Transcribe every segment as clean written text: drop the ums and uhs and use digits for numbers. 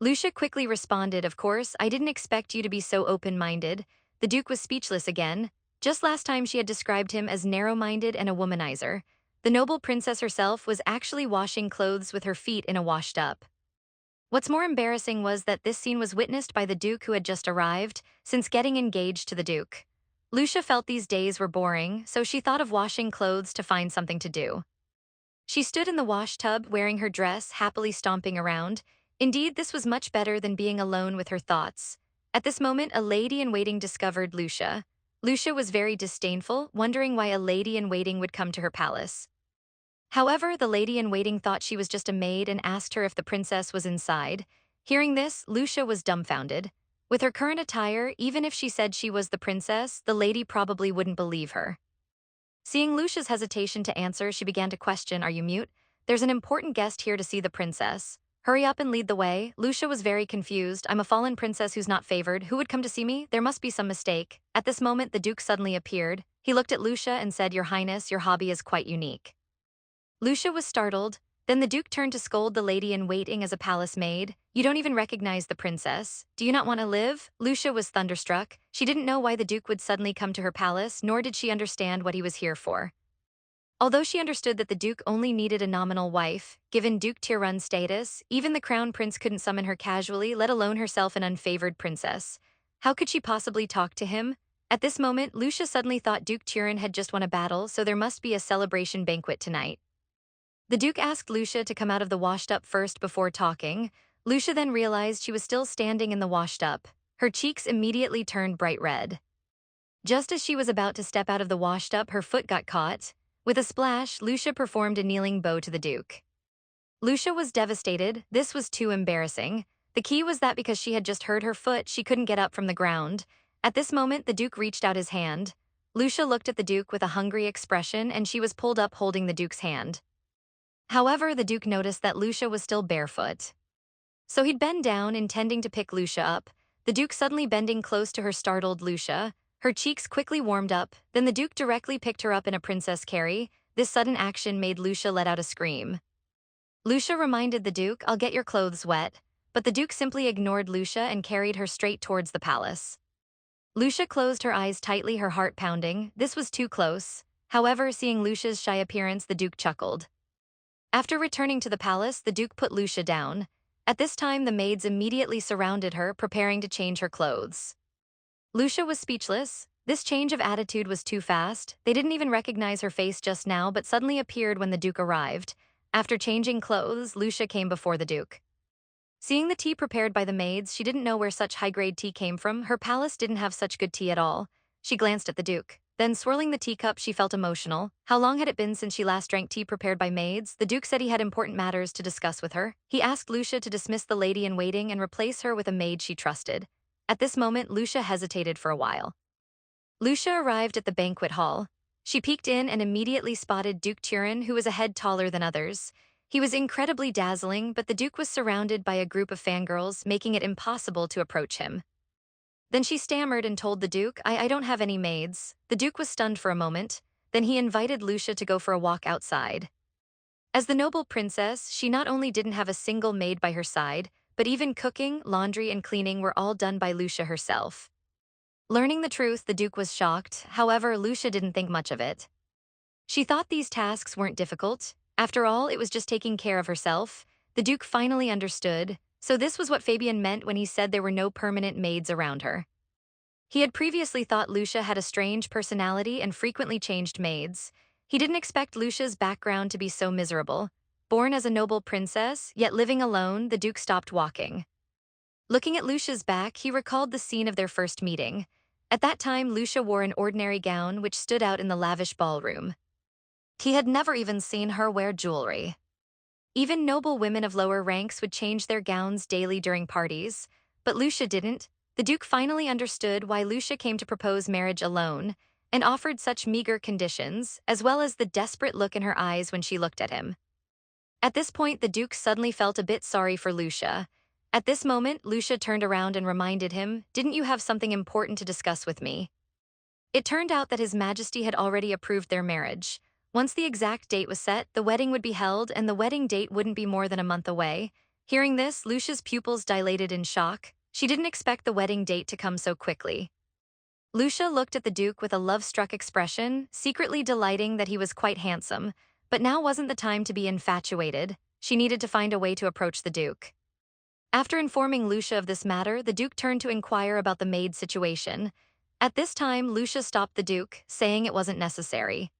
Lucia quickly responded, "Of course, I didn't expect you to be so open-minded." The Duke was speechless again. Just last time she had described him as narrow-minded and a womanizer. The noble princess herself was actually washing clothes with her feet in a washed-up. What's more embarrassing was that this scene was witnessed by the Duke, who had just arrived, since getting engaged to the Duke. Lucia felt these days were boring, so she thought of washing clothes to find something to do. She stood in the wash tub wearing her dress, happily stomping around. Indeed, this was much better than being alone with her thoughts. At this moment, a lady-in-waiting discovered Lucia. Lucia was very disdainful, wondering why a lady-in-waiting would come to her palace. However, the lady-in-waiting thought she was just a maid and asked her if the princess was inside. Hearing this, Lucia was dumbfounded. With her current attire, even if she said she was the princess, the lady probably wouldn't believe her. Seeing Lucia's hesitation to answer, she began to question, "Are you mute? There's an important guest here to see the princess. Hurry up and lead the way." Lucia was very confused. "I'm a fallen princess who's not favored. Who would come to see me? There must be some mistake." At this moment, the Duke suddenly appeared. He looked at Lucia and said, "Your Highness, your hobby is quite unique." Lucia was startled. Then the Duke turned to scold the lady-in-waiting as a palace maid. "You don't even recognize the princess. Do you not want to live?" Lucia was thunderstruck. She didn't know why the Duke would suddenly come to her palace, nor did she understand what he was here for. Although she understood that the Duke only needed a nominal wife, given Duke Tirun status, even the crown prince couldn't summon her casually, let alone herself an unfavored princess. How could she possibly talk to him? At this moment, Lucia suddenly thought Duke Tirun had just won a battle, so there must be a celebration banquet tonight. The Duke asked Lucia to come out of the washed-up first before talking. Lucia then realized she was still standing in the washed-up. Her cheeks immediately turned bright red. Just as she was about to step out of the washed-up, her foot got caught. With a splash, Lucia performed a kneeling bow to the Duke. Lucia was devastated. This was too embarrassing. The key was that because she had just hurt her foot, she couldn't get up from the ground. At this moment, the Duke reached out his hand. Lucia looked at the Duke with a hungry expression, and she was pulled up holding the Duke's hand. However, the Duke noticed that Lucia was still barefoot. So he'd bend down, intending to pick Lucia up. The Duke suddenly bending close to her startled Lucia. Her cheeks quickly warmed up. Then the Duke directly picked her up in a princess carry. This sudden action made Lucia let out a scream. Lucia reminded the Duke, "I'll get your clothes wet." But the Duke simply ignored Lucia and carried her straight towards the palace. Lucia closed her eyes tightly, her heart pounding. This was too close. However, seeing Lucia's shy appearance, the Duke chuckled. After returning to the palace, the Duke put Lucia down. At this time, the maids immediately surrounded her, preparing to change her clothes. Lucia was speechless. This change of attitude was too fast. They didn't even recognize her face just now, but suddenly appeared when the Duke arrived. After changing clothes, Lucia came before the Duke. Seeing the tea prepared by the maids, she didn't know where such high-grade tea came from. Her palace didn't have such good tea at all. She glanced at the Duke. Then, swirling the teacup, she felt emotional. How long had it been since she last drank tea prepared by maids? The Duke said he had important matters to discuss with her. He asked Lucia to dismiss the lady-in-waiting and replace her with a maid she trusted. At this moment, Lucia hesitated for a while. Lucia arrived at the banquet hall. She peeked in and immediately spotted Duke Tirun, who was a head taller than others. He was incredibly dazzling, but the Duke was surrounded by a group of fangirls, making it impossible to approach him. Then she stammered and told the Duke, I don't have any maids." The Duke was stunned for a moment. Then he invited Lucia to go for a walk outside. As the noble princess, she not only didn't have a single maid by her side, but even cooking, laundry, and cleaning were all done by Lucia herself. Learning the truth, the Duke was shocked. However, Lucia didn't think much of it. She thought these tasks weren't difficult. After all, it was just taking care of herself. The Duke finally understood. So this was what Fabian meant when he said there were no permanent maids around her. He had previously thought Lucia had a strange personality and frequently changed maids. He didn't expect Lucia's background to be so miserable. Born as a noble princess, yet living alone, the Duke stopped walking. Looking at Lucia's back, he recalled the scene of their first meeting. At that time, Lucia wore an ordinary gown which stood out in the lavish ballroom. He had never even seen her wear jewelry. Even noble women of lower ranks would change their gowns daily during parties, but Lucia didn't. The Duke finally understood why Lucia came to propose marriage alone and offered such meager conditions, as well as the desperate look in her eyes when she looked at him. At this point, the Duke suddenly felt a bit sorry for Lucia. At this moment, Lucia turned around and reminded him, "Didn't you have something important to discuss with me?" It turned out that His Majesty had already approved their marriage. Once the exact date was set, the wedding would be held, and the wedding date wouldn't be more than a month away. Hearing this, Lucia's pupils dilated in shock. She didn't expect the wedding date to come so quickly. Lucia looked at the Duke with a love-struck expression, secretly delighting that he was quite handsome, but now wasn't the time to be infatuated. She needed to find a way to approach the Duke. After informing Lucia of this matter, the Duke turned to inquire about the maid situation. At this time, Lucia stopped the Duke, saying it wasn't necessary.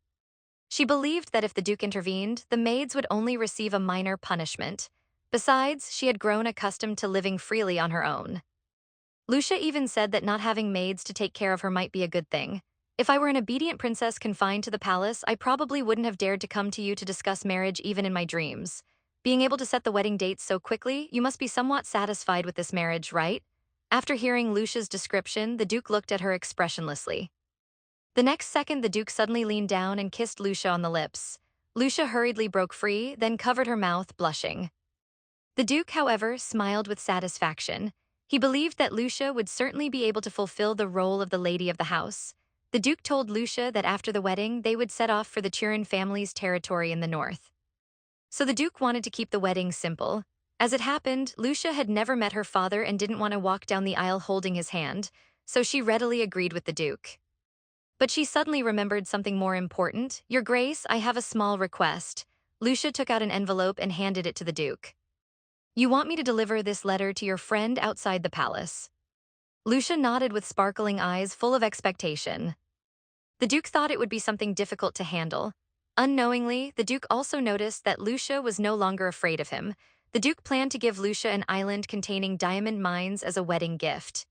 She believed that if the Duke intervened, the maids would only receive a minor punishment. Besides, she had grown accustomed to living freely on her own. Lucia even said that not having maids to take care of her might be a good thing. If I were an obedient princess confined to the palace, I probably wouldn't have dared to come to you to discuss marriage even in my dreams. Being able to set the wedding dates so quickly, you must be somewhat satisfied with this marriage, right? After hearing Lucia's description, the Duke looked at her expressionlessly. The next second, the Duke suddenly leaned down and kissed Lucia on the lips. Lucia hurriedly broke free, then covered her mouth, blushing. The Duke, however, smiled with satisfaction. He believed that Lucia would certainly be able to fulfill the role of the lady of the house. The Duke told Lucia that after the wedding, they would set off for the Turin family's territory in the north. So the Duke wanted to keep the wedding simple. As it happened, Lucia had never met her father and didn't want to walk down the aisle holding his hand, so she readily agreed with the Duke. But she suddenly remembered something more important. "Your Grace, I have a small request." Lucia took out an envelope and handed it to the Duke. "You want me to deliver this letter to your friend outside the palace?" Lucia nodded with sparkling eyes full of expectation. The Duke thought it would be something difficult to handle. Unknowingly, the Duke also noticed that Lucia was no longer afraid of him. The Duke planned to give Lucia an island containing diamond mines as a wedding gift.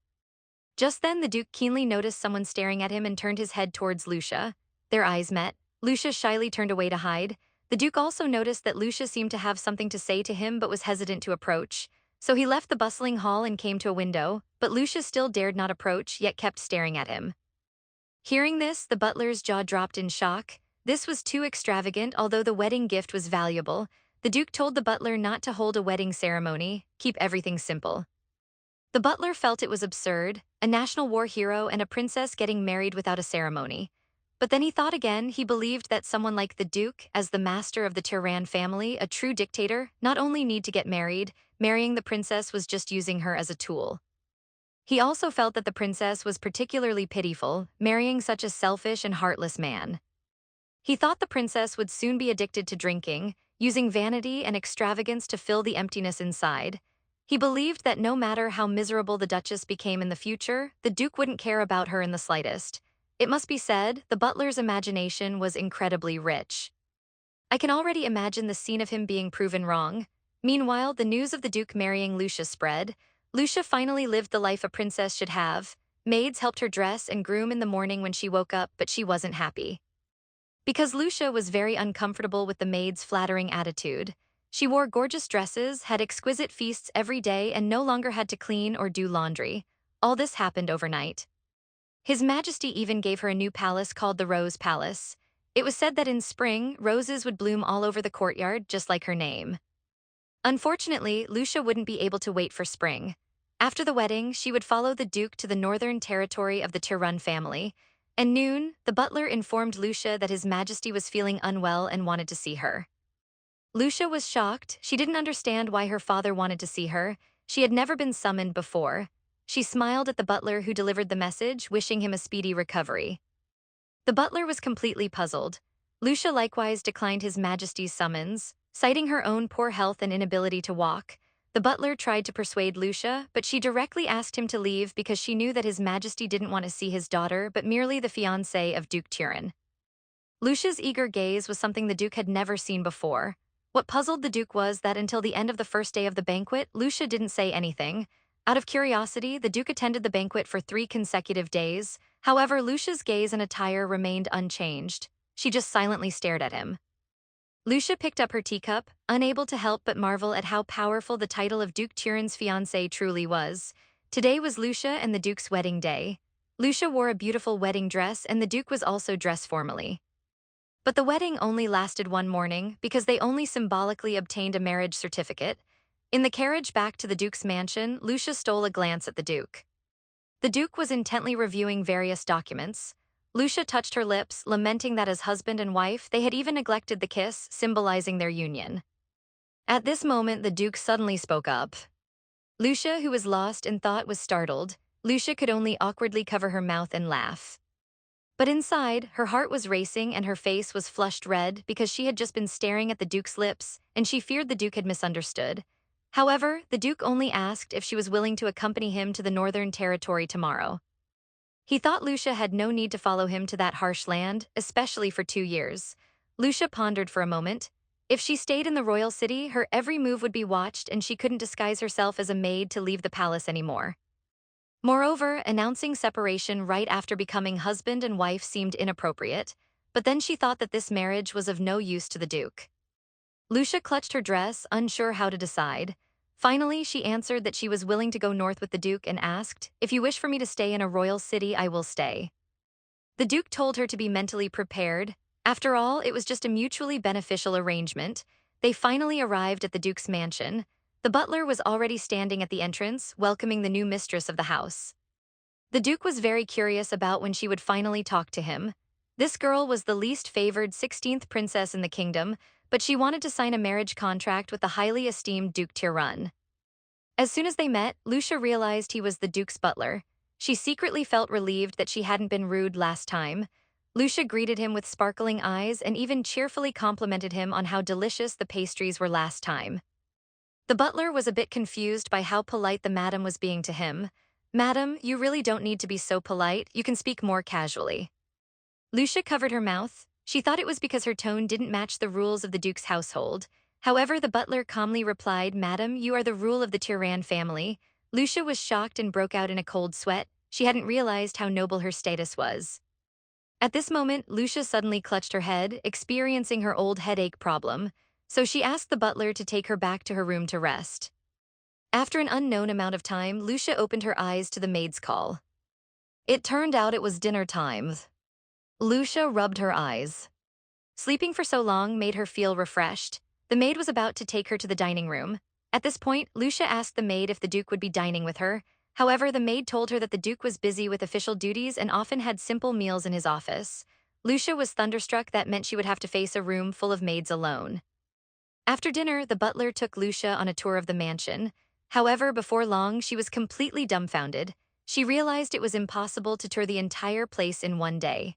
Just then, the Duke keenly noticed someone staring at him and turned his head towards Lucia. Their eyes met. Lucia shyly turned away to hide. The Duke also noticed that Lucia seemed to have something to say to him but was hesitant to approach. So he left the bustling hall and came to a window, but Lucia still dared not approach, yet kept staring at him. Hearing this, the butler's jaw dropped in shock. This was too extravagant. Although the wedding gift was valuable, the Duke told the butler not to hold a wedding ceremony, keep everything simple. The butler felt it was absurd, a national war hero and a princess getting married without a ceremony. But then he thought again. He believed that someone like the Duke, as the master of the Turan family, a true dictator, not only need to get married, marrying the princess was just using her as a tool. He also felt that the princess was particularly pitiful, marrying such a selfish and heartless man. He thought the princess would soon be addicted to drinking, using vanity and extravagance to fill the emptiness inside. He believed that no matter how miserable the Duchess became in the future, the Duke wouldn't care about her in the slightest. It must be said, the butler's imagination was incredibly rich. I can already imagine the scene of him being proven wrong. Meanwhile, the news of the Duke marrying Lucia spread. Lucia finally lived the life a princess should have. Maids helped her dress and groom in the morning when she woke up, but she wasn't happy. Because Lucia was very uncomfortable with the maids' flattering attitude. She wore gorgeous dresses, had exquisite feasts every day, and no longer had to clean or do laundry. All this happened overnight. His Majesty even gave her a new palace called the Rose Palace. It was said that in spring, roses would bloom all over the courtyard, just like her name. Unfortunately, Lucia wouldn't be able to wait for spring. After the wedding, she would follow the Duke to the northern territory of the Turan family. At noon, the butler informed Lucia that His Majesty was feeling unwell and wanted to see her. Lucia was shocked. She didn't understand why her father wanted to see her. She had never been summoned before. She smiled at the butler who delivered the message, wishing him a speedy recovery. The butler was completely puzzled. Lucia likewise declined His Majesty's summons, citing her own poor health and inability to walk. The butler tried to persuade Lucia, but she directly asked him to leave because she knew that His Majesty didn't want to see his daughter but merely the fiancée of Duke Turin. Lucia's eager gaze was something the Duke had never seen before. What puzzled the Duke was that until the end of the first day of the banquet, Lucia didn't say anything. Out of curiosity, the Duke attended the banquet for 3 consecutive days. However, Lucia's gaze and attire remained unchanged. She just silently stared at him. Lucia picked up her teacup, unable to help but marvel at how powerful the title of Duke Turin's fiancée truly was. Today was Lucia and the Duke's wedding day. Lucia wore a beautiful wedding dress and the Duke was also dressed formally. But the wedding only lasted 1 morning because they only symbolically obtained a marriage certificate. In the carriage back to the Duke's mansion, Lucia stole a glance at the Duke. The Duke was intently reviewing various documents. Lucia touched her lips, lamenting that as husband and wife, they had even neglected the kiss, symbolizing their union. At this moment, the Duke suddenly spoke up. Lucia, who was lost in thought, was startled. Lucia could only awkwardly cover her mouth and laugh. But inside, her heart was racing and her face was flushed red because she had just been staring at the Duke's lips and she feared the Duke had misunderstood. However, the Duke only asked if she was willing to accompany him to the Northern Territory tomorrow. He thought Lucia had no need to follow him to that harsh land, especially for 2 years. Lucia pondered for a moment. If she stayed in the royal city, her every move would be watched and she couldn't disguise herself as a maid to leave the palace anymore. Moreover, announcing separation right after becoming husband and wife seemed inappropriate, but then she thought that this marriage was of no use to the Duke. Lucia clutched her dress, unsure how to decide. Finally, she answered that she was willing to go north with the Duke and asked, "If you wish for me to stay in a royal city, I will stay." The Duke told her to be mentally prepared. After all, it was just a mutually beneficial arrangement. They finally arrived at the Duke's mansion. The butler was already standing at the entrance, welcoming the new mistress of the house. The Duke was very curious about when she would finally talk to him. This girl was the least favored 16th princess in the kingdom, but she wanted to sign a marriage contract with the highly esteemed Duke Tirun. As soon as they met, Lucia realized he was the Duke's butler. She secretly felt relieved that she hadn't been rude last time. Lucia greeted him with sparkling eyes and even cheerfully complimented him on how delicious the pastries were last time. The butler was a bit confused by how polite the madam was being to him. "Madam, you really don't need to be so polite, you can speak more casually." Lucia covered her mouth. She thought it was because her tone didn't match the rules of the Duke's household. However, the butler calmly replied, "Madam, you are the rule of the Tirun family." Lucia was shocked and broke out in a cold sweat. She hadn't realized how noble her status was. At this moment, Lucia suddenly clutched her head, experiencing her old headache problem, so she asked the butler to take her back to her room to rest. After an unknown amount of time, Lucia opened her eyes to the maid's call. It turned out it was dinner time. Lucia rubbed her eyes. Sleeping for so long made her feel refreshed. The maid was about to take her to the dining room. At this point, Lucia asked the maid if the Duke would be dining with her. However, the maid told her that the Duke was busy with official duties and often had simple meals in his office. Lucia was thunderstruck. That meant she would have to face a room full of maids alone. After dinner, the butler took Lucia on a tour of the mansion. However, before long, she was completely dumbfounded. She realized it was impossible to tour the entire place in one day.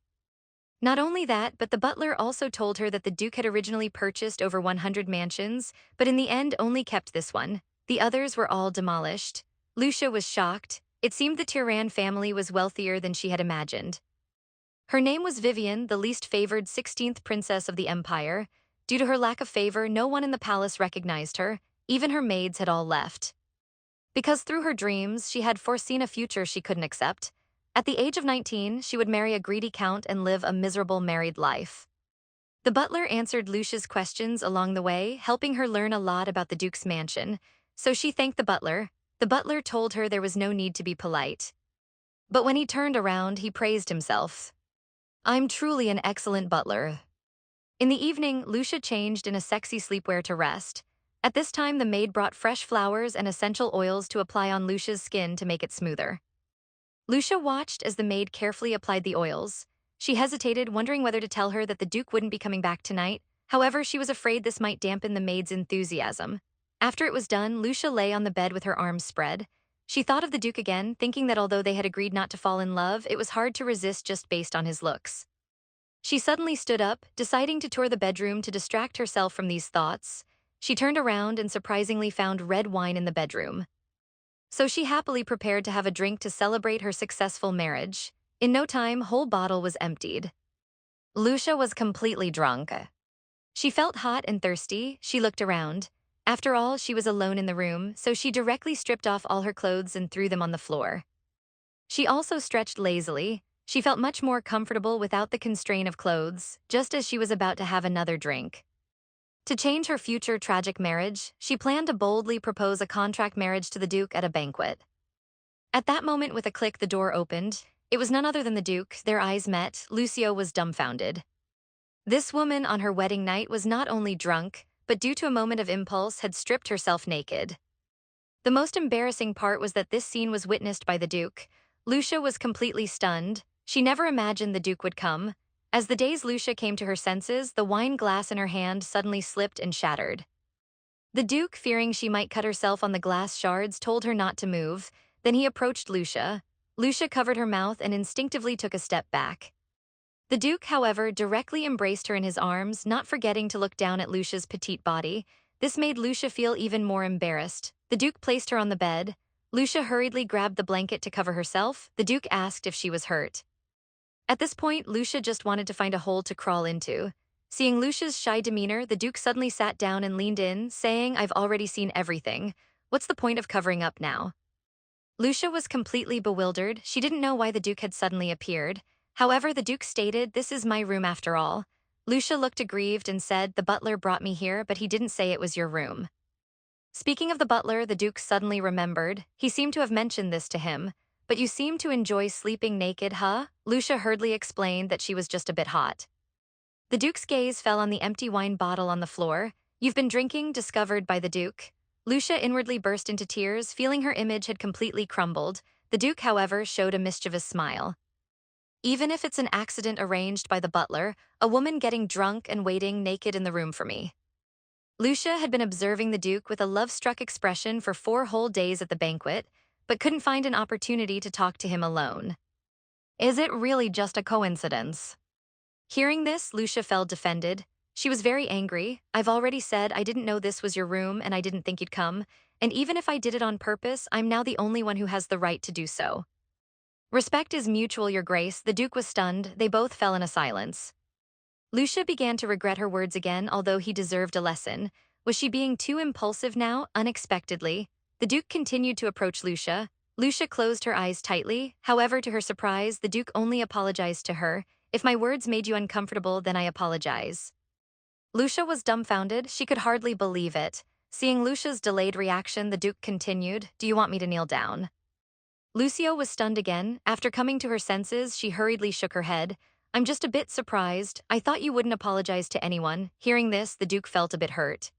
Not only that, but the butler also told her that the Duke had originally purchased over 100 mansions, but in the end only kept this one. The others were all demolished. Lucia was shocked. It seemed the Tirun family was wealthier than she had imagined. Her name was Vivian, the least favored 16th princess of the empire. Due to her lack of favor, no one in the palace recognized her. Even her maids had all left. Because through her dreams, she had foreseen a future she couldn't accept. At the age of 19, she would marry a greedy count and live a miserable married life. The butler answered Lucia's questions along the way, helping her learn a lot about the Duke's mansion. So she thanked the butler. The butler told her there was no need to be polite. But when he turned around, he praised himself. "I'm truly an excellent butler." In the evening, Lucia changed in a sexy sleepwear to rest. At this time, the maid brought fresh flowers and essential oils to apply on Lucia's skin to make it smoother. Lucia watched as the maid carefully applied the oils. She hesitated, wondering whether to tell her that the Duke wouldn't be coming back tonight. However, she was afraid this might dampen the maid's enthusiasm. After it was done, Lucia lay on the bed with her arms spread. She thought of the Duke again, thinking that although they had agreed not to fall in love, it was hard to resist just based on his looks. She suddenly stood up, deciding to tour the bedroom to distract herself from these thoughts. She turned around and surprisingly found red wine in the bedroom. So she happily prepared to have a drink to celebrate her successful marriage. In no time, whole bottle was emptied. Lucia was completely drunk. She felt hot and thirsty. She looked around. After all, she was alone in the room, so she directly stripped off all her clothes and threw them on the floor. She also stretched lazily. She felt much more comfortable without the constraint of clothes, just as she was about to have another drink. To change her future tragic marriage, she planned to boldly propose a contract marriage to the Duke at a banquet. At that moment, with a click, the door opened. It was none other than the Duke. Their eyes met. Lucia was dumbfounded. This woman on her wedding night was not only drunk, but due to a moment of impulse had stripped herself naked. The most embarrassing part was that this scene was witnessed by the Duke. Lucia was completely stunned. She never imagined the Duke would come. As the dazed Lucia came to her senses, the wine glass in her hand suddenly slipped and shattered. The Duke, fearing she might cut herself on the glass shards, told her not to move. Then he approached Lucia. Lucia covered her mouth and instinctively took a step back. The Duke, however, directly embraced her in his arms, not forgetting to look down at Lucia's petite body. This made Lucia feel even more embarrassed. The Duke placed her on the bed. Lucia hurriedly grabbed the blanket to cover herself. The Duke asked if she was hurt. At this point, Lucia just wanted to find a hole to crawl into. Seeing Lucia's shy demeanor, the Duke suddenly sat down and leaned in, saying, "I've already seen everything. What's the point of covering up now?" Lucia was completely bewildered. She didn't know why the Duke had suddenly appeared. However, the Duke stated, "This is my room after all." Lucia looked aggrieved and said, "The butler brought me here, but he didn't say it was your room." Speaking of the butler, the Duke suddenly remembered. He seemed to have mentioned this to him. "But you seem to enjoy sleeping naked, huh?" Lucia hurriedly explained that she was just a bit hot. The Duke's gaze fell on the empty wine bottle on the floor. "You've been drinking," discovered by the Duke. Lucia inwardly burst into tears, feeling her image had completely crumbled. The Duke, however, showed a mischievous smile. "Even if it's an accident arranged by the butler, a woman getting drunk and waiting naked in the room for me." Lucia had been observing the Duke with a love-struck expression for 4 whole days at the banquet, but couldn't find an opportunity to talk to him alone. "Is it really just a coincidence?" Hearing this, Lucia felt defended. She was very angry. "I've already said I didn't know this was your room and I didn't think you'd come, and even if I did it on purpose, I'm now the only one who has the right to do so." "Respect is mutual, Your Grace." The Duke was stunned. They both fell in a silence. Lucia began to regret her words again, although he deserved a lesson. Was she being too impulsive now, unexpectedly? The Duke continued to approach Lucia. Lucia closed her eyes tightly. However, to her surprise, the Duke only apologized to her. "If my words made you uncomfortable, then I apologize." Lucia was dumbfounded. She could hardly believe it. Seeing Lucia's delayed reaction, the Duke continued, "Do you want me to kneel down?" Lucia was stunned again. After coming to her senses, she hurriedly shook her head. "I'm just a bit surprised. I thought you wouldn't apologize to anyone." Hearing this, the Duke felt a bit hurt.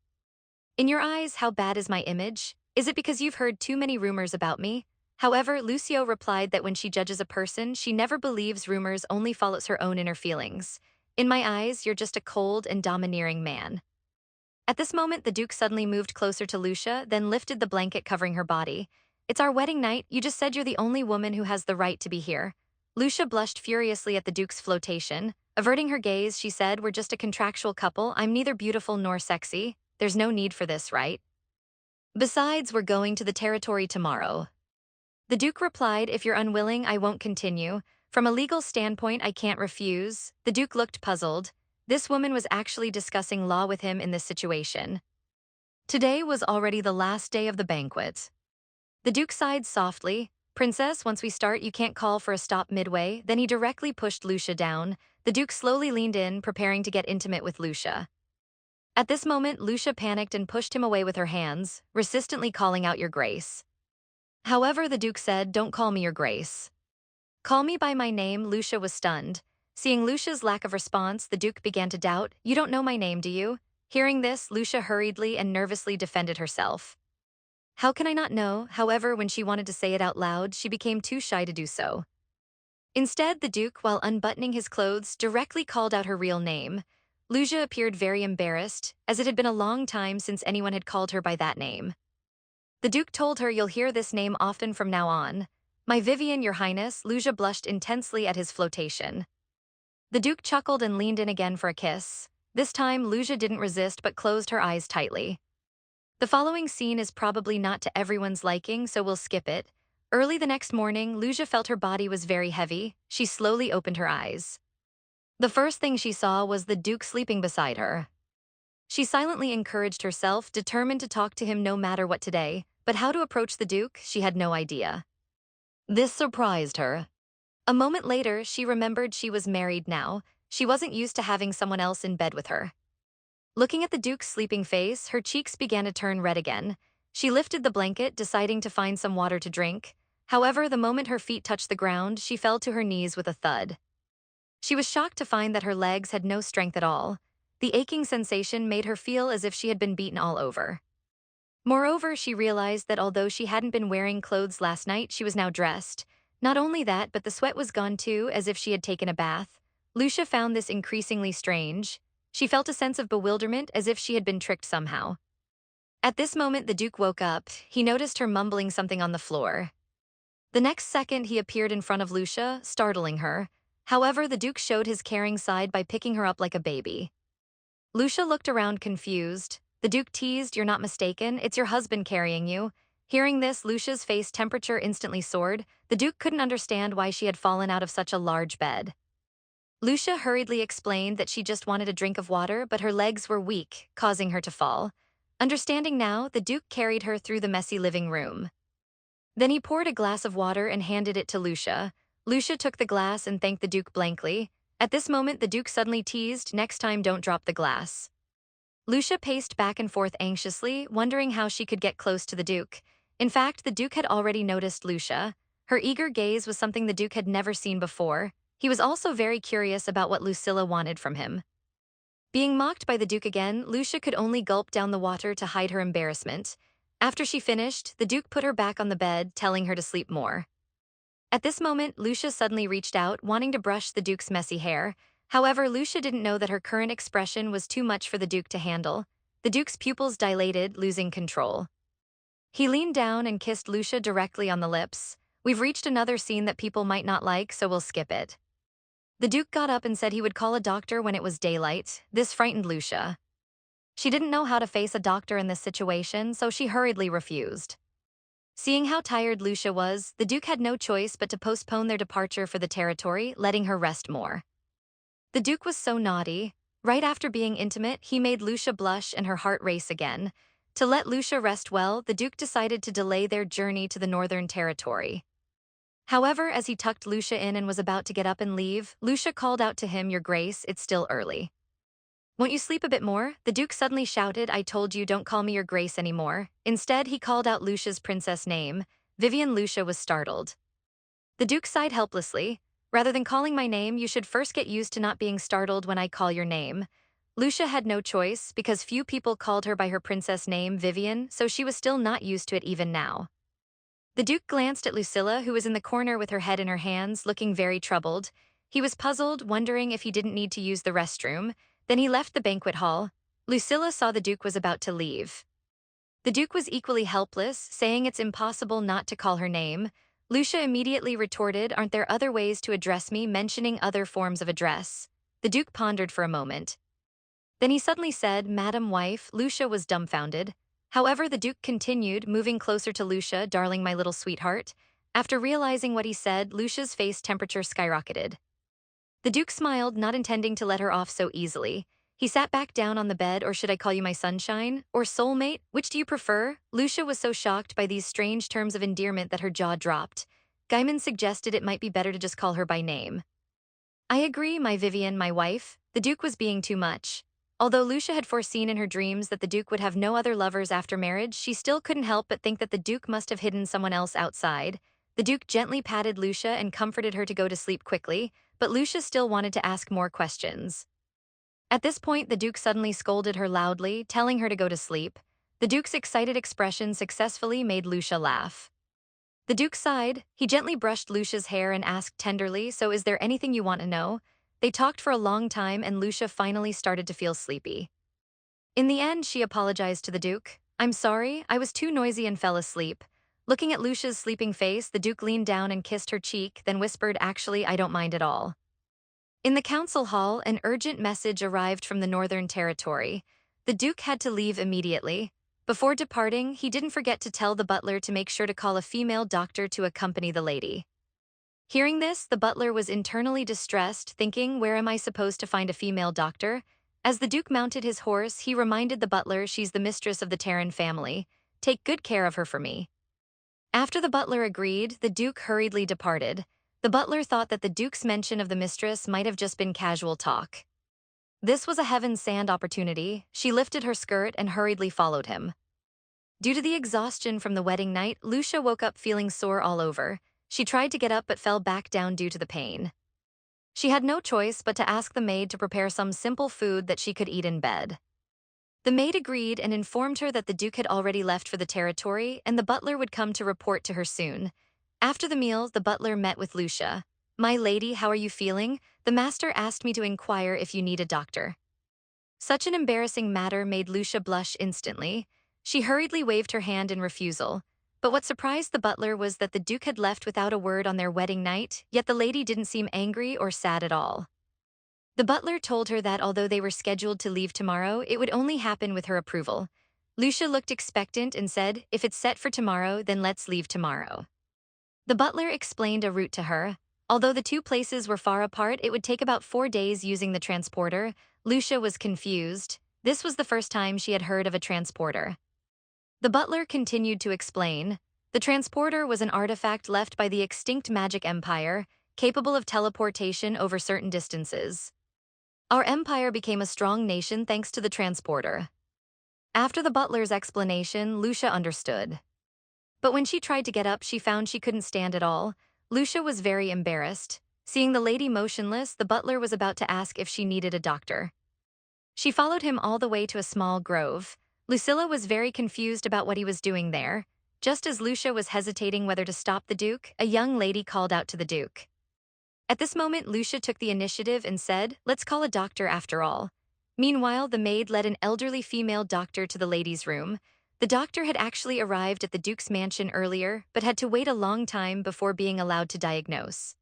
"In your eyes, how bad is my image? Is it because you've heard too many rumors about me?" However, Lucio replied that when she judges a person, she never believes rumors, only follows her own inner feelings. "In my eyes, you're just a cold and domineering man." At this moment, the Duke suddenly moved closer to Lucia, then lifted the blanket covering her body. "It's our wedding night. You just said you're the only woman who has the right to be here." Lucia blushed furiously at the Duke's flotation. Averting her gaze, she said, "We're just a contractual couple. I'm neither beautiful nor sexy. There's no need for this, right? Besides, we're going to the territory tomorrow." The Duke replied, "If you're unwilling, I won't continue. From a legal standpoint, I can't refuse." The Duke looked puzzled. This woman was actually discussing law with him in this situation. Today was already the last day of the banquet. The Duke sighed softly. "Princess, once we start, you can't call for a stop midway." Then he directly pushed Lucia down. The Duke slowly leaned in, preparing to get intimate with Lucia. At this moment, Lucia panicked and pushed him away with her hands, resistantly calling out, "Your Grace." However, the Duke said, "Don't call me Your Grace. Call me by my name." Lucia was stunned. Seeing Lucia's lack of response, the Duke began to doubt. "You don't know my name, do you?" Hearing this, Lucia hurriedly and nervously defended herself. "How can I not know?" However, when she wanted to say it out loud, she became too shy to do so. Instead, the Duke, while unbuttoning his clothes, directly called out her real name. Lucia appeared very embarrassed, as it had been a long time since anyone had called her by that name. The Duke told her, "You'll hear this name often from now on. My Vivian, Your Highness." Lucia blushed intensely at his flotation. The Duke chuckled and leaned in again for a kiss. This time, Lucia didn't resist but closed her eyes tightly. The following scene is probably not to everyone's liking, so we'll skip it. Early the next morning, Lucia felt her body was very heavy. She slowly opened her eyes. The first thing she saw was the Duke sleeping beside her. She silently encouraged herself, determined to talk to him no matter what today, but how to approach the Duke, she had no idea. This surprised her. A moment later, she remembered she was married now. She wasn't used to having someone else in bed with her. Looking at the Duke's sleeping face, her cheeks began to turn red again. She lifted the blanket, deciding to find some water to drink. However, the moment her feet touched the ground, she fell to her knees with a thud. She was shocked to find that her legs had no strength at all. The aching sensation made her feel as if she had been beaten all over. Moreover, she realized that although she hadn't been wearing clothes last night, she was now dressed. Not only that, but the sweat was gone too, as if she had taken a bath. Lucia found this increasingly strange. She felt a sense of bewilderment, as if she had been tricked somehow. At this moment, the Duke woke up. He noticed her mumbling something on the floor. The next second, he appeared in front of Lucia, startling her. However, the Duke showed his caring side by picking her up like a baby. Lucia looked around confused. The Duke teased, "You're not mistaken, it's your husband carrying you." Hearing this, Lucia's face temperature instantly soared. The Duke couldn't understand why she had fallen out of such a large bed. Lucia hurriedly explained that she just wanted a drink of water, but her legs were weak, causing her to fall. Understanding now, the Duke carried her through the messy living room. Then he poured a glass of water and handed it to Lucia. Lucia took the glass and thanked the Duke blankly. At this moment, the Duke suddenly teased, "Next time, don't drop the glass." Lucia paced back and forth anxiously, wondering how she could get close to the Duke. In fact, the Duke had already noticed Lucia. Her eager gaze was something the Duke had never seen before. He was also very curious about what Lucilla wanted from him. Being mocked by the Duke again, Lucia could only gulp down the water to hide her embarrassment. After she finished, the Duke put her back on the bed, telling her to sleep more. At this moment, Lucia suddenly reached out, wanting to brush the Duke's messy hair. However, Lucia didn't know that her current expression was too much for the Duke to handle. The Duke's pupils dilated, losing control. He leaned down and kissed Lucia directly on the lips. "We've reached another scene that people might not like, so we'll skip it." The Duke got up and said he would call a doctor when it was daylight. This frightened Lucia. She didn't know how to face a doctor in this situation, so she hurriedly refused. Seeing how tired Lucia was, the Duke had no choice but to postpone their departure for the territory, letting her rest more. The Duke was so naughty. Right after being intimate, he made Lucia blush and her heart race again. To let Lucia rest well, the Duke decided to delay their journey to the Northern Territory. However, as he tucked Lucia in and was about to get up and leave, Lucia called out to him, "Your Grace, it's still early. Won't you sleep a bit more?" The Duke suddenly shouted, "I told you, don't call me Your Grace anymore." Instead, he called out Lucia's princess name. Vivian. Lucia was startled. The Duke sighed helplessly. "Rather than calling my name, you should first get used to not being startled when I call your name." Lucia had no choice, because few people called her by her princess name, Vivian, so she was still not used to it even now. The Duke glanced at Lucilla, who was in the corner with her head in her hands, looking very troubled. He was puzzled, wondering if he didn't need to use the restroom. Then he left the banquet hall. Lucilla saw the Duke was about to leave. The Duke was equally helpless, saying it's impossible not to call her name. Lucia immediately retorted, "Aren't there other ways to address me?" mentioning other forms of address. The Duke pondered for a moment. Then he suddenly said, "Madam Wife." Lucia was dumbfounded. However, the Duke continued, moving closer to Lucia, "Darling, my little sweetheart." After realizing what he said, Lucia's face temperature skyrocketed. The Duke smiled, not intending to let her off so easily. He sat back down on the bed. "Or should I call you my sunshine? Or soulmate? Which do you prefer?" Lucia was so shocked by these strange terms of endearment that her jaw dropped. Gaiman suggested it might be better to just call her by name. "I agree, my Vivian, my wife." The Duke was being too much. Although Lucia had foreseen in her dreams that the Duke would have no other lovers after marriage, she still couldn't help but think that the Duke must have hidden someone else outside. The Duke gently patted Lucia and comforted her to go to sleep quickly, but Lucia still wanted to ask more questions. At this point, the Duke suddenly scolded her loudly, telling her to go to sleep. The Duke's excited expression successfully made Lucia laugh. The Duke sighed. He gently brushed Lucia's hair and asked tenderly, "So is there anything you want to know?" They talked for a long time, and Lucia finally started to feel sleepy. In the end, she apologized to the Duke. "I'm sorry, I was too noisy and fell asleep." Looking at Lucia's sleeping face, the Duke leaned down and kissed her cheek, then whispered, "Actually, I don't mind at all." In the council hall, an urgent message arrived from the Northern Territory. The Duke had to leave immediately. Before departing, he didn't forget to tell the butler to make sure to call a female doctor to accompany the lady. Hearing this, the butler was internally distressed, thinking, "Where am I supposed to find a female doctor?" As the Duke mounted his horse, he reminded the butler, "She's the mistress of the Terran family. Take good care of her for me." After the butler agreed, the Duke hurriedly departed. The butler thought that the Duke's mention of the mistress might have just been casual talk. This was a heaven-sent opportunity. She lifted her skirt and hurriedly followed him. Due to the exhaustion from the wedding night, Lucia woke up feeling sore all over. She tried to get up but fell back down due to the pain. She had no choice but to ask the maid to prepare some simple food that she could eat in bed. The maid agreed and informed her that the Duke had already left for the territory and the butler would come to report to her soon. After the meal, the butler met with Lucia. "My lady, how are you feeling? The master asked me to inquire if you need a doctor." Such an embarrassing matter made Lucia blush instantly. She hurriedly waved her hand in refusal. But what surprised the butler was that the Duke had left without a word on their wedding night, yet the lady didn't seem angry or sad at all. The butler told her that although they were scheduled to leave tomorrow, it would only happen with her approval. Lucia looked expectant and said, "If it's set for tomorrow, then let's leave tomorrow." The butler explained a route to her. Although the two places were far apart, it would take about 4 days using the transporter. Lucia was confused. This was the first time she had heard of a transporter. The butler continued to explain. The transporter was an artifact left by the extinct magic empire, capable of teleportation over certain distances. Our empire became a strong nation thanks to the transporter. After the butler's explanation, Lucia understood. But when she tried to get up, she found she couldn't stand at all. Lucia was very embarrassed. Seeing the lady motionless, the butler was about to ask if she needed a doctor. She followed him all the way to a small grove. Lucilla was very confused about what he was doing there. Just as Lucia was hesitating whether to stop the Duke, a young lady called out to the Duke. At this moment, Lucia took the initiative and said, "Let's call a doctor after all." Meanwhile, the maid led an elderly female doctor to the ladies' room. The doctor had actually arrived at the Duke's mansion earlier, but had to wait a long time before being allowed to diagnose.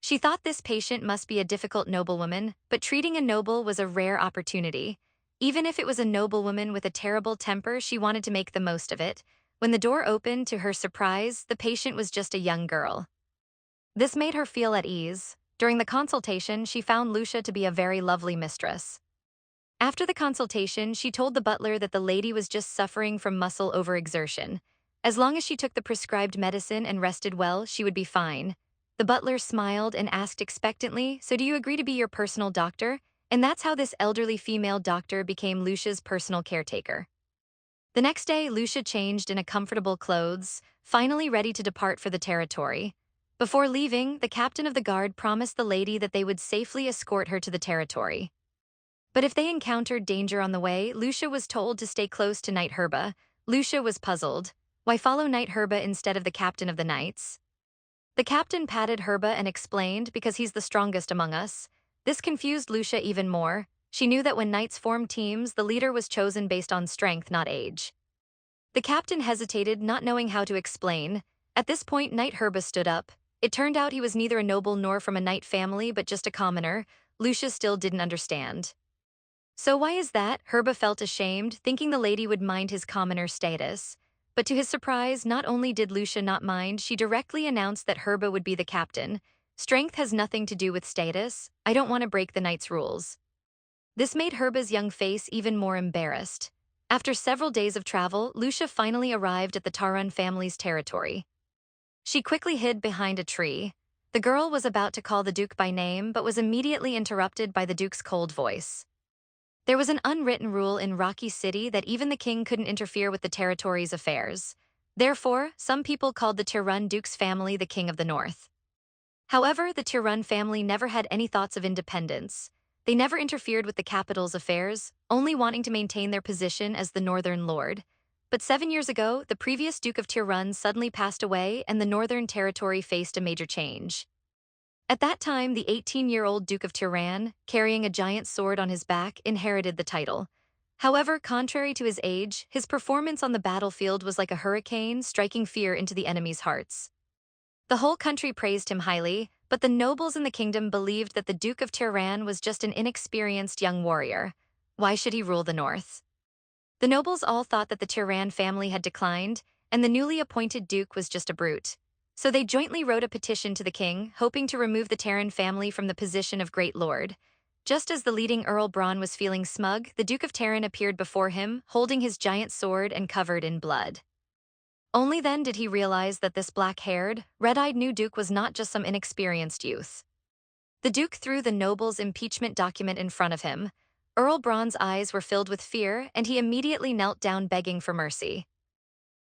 She thought this patient must be a difficult noblewoman, but treating a noble was a rare opportunity. Even if it was a noblewoman with a terrible temper, she wanted to make the most of it. When the door opened, to her surprise, the patient was just a young girl. This made her feel at ease. During the consultation, she found Lucia to be a very lovely mistress. After the consultation, she told the butler that the lady was just suffering from muscle overexertion. As long as she took the prescribed medicine and rested well, she would be fine. The butler smiled and asked expectantly, "So do you agree to be your personal doctor?" And that's how this elderly female doctor became Lucia's personal caretaker. The next day, Lucia changed in comfortable clothes, finally ready to depart for the territory. Before leaving, the captain of the guard promised the lady that they would safely escort her to the territory. But if they encountered danger on the way, Lucia was told to stay close to Knight Herba. Lucia was puzzled. Why follow Knight Herba instead of the captain of the knights? The captain patted Herba and explained, "Because he's the strongest among us." This confused Lucia even more. She knew that when knights formed teams, the leader was chosen based on strength, not age. The captain hesitated, not knowing how to explain. At this point, Knight Herba stood up. It turned out he was neither a noble nor from a knight family, but just a commoner. Lucia still didn't understand. "So why is that?" Herba felt ashamed, thinking the lady would mind his commoner status. But to his surprise, not only did Lucia not mind, she directly announced that Herba would be the captain. "Strength has nothing to do with status. I don't want to break the knight's rules." This made Herba's young face even more embarrassed. After several days of travel, Lucia finally arrived at the Tarun family's territory. She quickly hid behind a tree. The girl was about to call the Duke by name, but was immediately interrupted by the Duke's cold voice. There was an unwritten rule in Rocky City that even the king couldn't interfere with the territory's affairs. Therefore, some people called the Tirun Duke's family the King of the North. However, the Tirun family never had any thoughts of independence. They never interfered with the capital's affairs, only wanting to maintain their position as the Northern Lord. But 7 years ago, the previous Duke of Tirun suddenly passed away and the Northern Territory faced a major change. At that time, the 18-year-old Duke of Tiran, carrying a giant sword on his back, inherited the title. However, contrary to his age, his performance on the battlefield was like a hurricane, striking fear into the enemy's hearts. The whole country praised him highly, but the nobles in the kingdom believed that the Duke of Tiran was just an inexperienced young warrior. Why should he rule the north? The nobles all thought that the Tiran family had declined, and the newly appointed duke was just a brute. So they jointly wrote a petition to the king, hoping to remove the Terran family from the position of Great Lord. Just as the leading Earl Bronn was feeling smug, the Duke of Terran appeared before him, holding his giant sword and covered in blood. Only then did he realize that this black-haired, red-eyed new duke was not just some inexperienced youth. The duke threw the noble's impeachment document in front of him. Earl Bronn's eyes were filled with fear, and he immediately knelt down begging for mercy.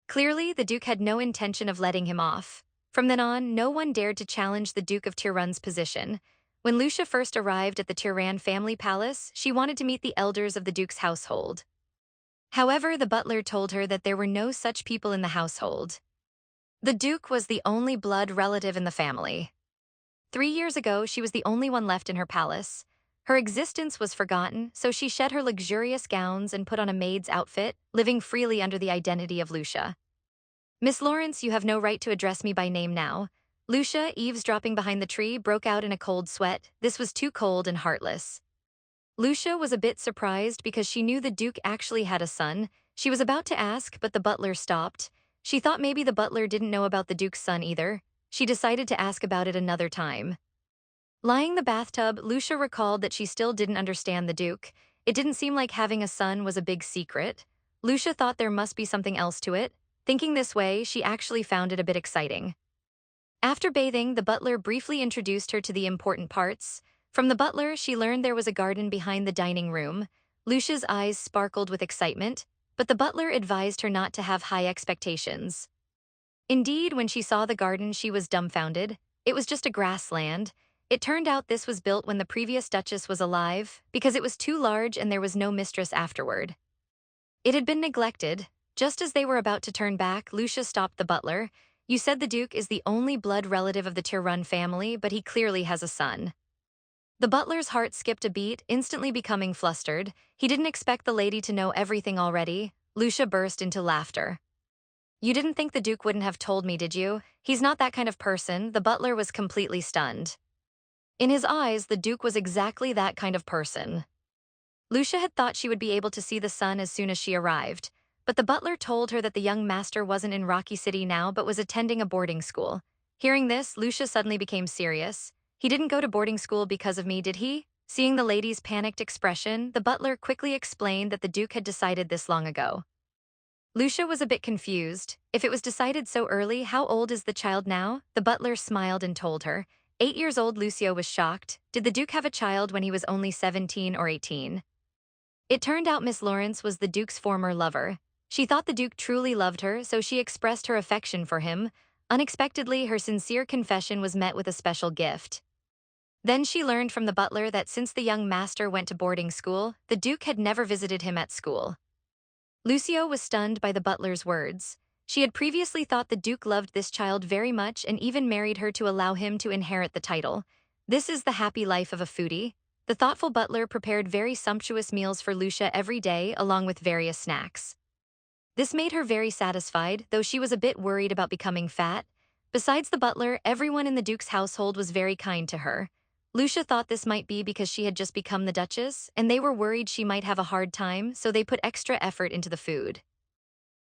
Clearly, the duke had no intention of letting him off. From then on, no one dared to challenge the Duke of Tirun's position. When Lucia first arrived at the Tiran family palace, she wanted to meet the elders of the duke's household. However, the butler told her that there were no such people in the household. The duke was the only blood relative in the family. 3 years ago, she was the only one left in her palace. Her existence was forgotten, so she shed her luxurious gowns and put on a maid's outfit, living freely under the identity of Lucia. Miss Lawrence, you have no right to address me by name now. Lucia, eavesdropping behind the tree, broke out in a cold sweat. This was too cold and heartless. Lucia was a bit surprised because she knew the Duke actually had a son. She was about to ask, but the butler stopped. She thought maybe the butler didn't know about the Duke's son either. She decided to ask about it another time. Lying in the bathtub, Lucia recalled that she still didn't understand the Duke. It didn't seem like having a son was a big secret. Lucia thought there must be something else to it. Thinking this way, she actually found it a bit exciting. After bathing, the butler briefly introduced her to the important parts. From the butler, she learned there was a garden behind the dining room. Lucia's eyes sparkled with excitement, but the butler advised her not to have high expectations. Indeed, when she saw the garden, she was dumbfounded. It was just a grassland. It turned out this was built when the previous duchess was alive, because it was too large and there was no mistress afterward. It had been neglected. Just as they were about to turn back, Lucia stopped the butler. You said the Duke is the only blood relative of the Taruvi family, but he clearly has a son. The butler's heart skipped a beat, instantly becoming flustered. He didn't expect the lady to know everything already. Lucia burst into laughter. You didn't think the Duke wouldn't have told me, did you? He's not that kind of person. The butler was completely stunned. In his eyes, the Duke was exactly that kind of person. Lucia had thought she would be able to see the son as soon as she arrived, but the butler told her that the young master wasn't in Rocky City now but was attending a boarding school. Hearing this, Lucia suddenly became serious. He didn't go to boarding school because of me, did he? Seeing the lady's panicked expression, the butler quickly explained that the Duke had decided this long ago. Lucia was a bit confused. If it was decided so early, how old is the child now? The butler smiled and told her. 8 years old. Lucia was shocked. Did the Duke have a child when he was only 17 or 18? It turned out Miss Lawrence was the Duke's former lover. She thought the Duke truly loved her, so she expressed her affection for him. Unexpectedly, her sincere confession was met with a special gift. Then she learned from the butler that since the young master went to boarding school, the Duke had never visited him at school. Lucia was stunned by the butler's words. She had previously thought the Duke loved this child very much and even married her to allow him to inherit the title. This is the happy life of a foodie. The thoughtful butler prepared very sumptuous meals for Lucia every day, along with various snacks. This made her very satisfied, though she was a bit worried about becoming fat. Besides the butler, everyone in the Duke's household was very kind to her. Lucia thought this might be because she had just become the Duchess, and they were worried she might have a hard time, so they put extra effort into the food.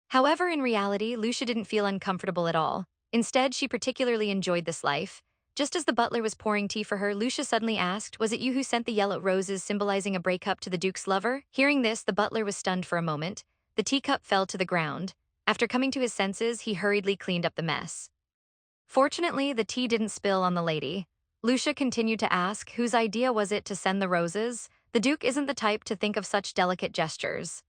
However, in reality, Lucia didn't feel uncomfortable at all. Instead, she particularly enjoyed this life. Just as the butler was pouring tea for her, Lucia suddenly asked, "Was it you who sent the yellow roses symbolizing a breakup to the Duke's lover?" Hearing this, the butler was stunned for a moment. The teacup fell to the ground. After coming to his senses, he hurriedly cleaned up the mess. Fortunately, the tea didn't spill on the lady. Lucia continued to ask, whose idea was it to send the roses? The Duke isn't the type to think of such delicate gestures.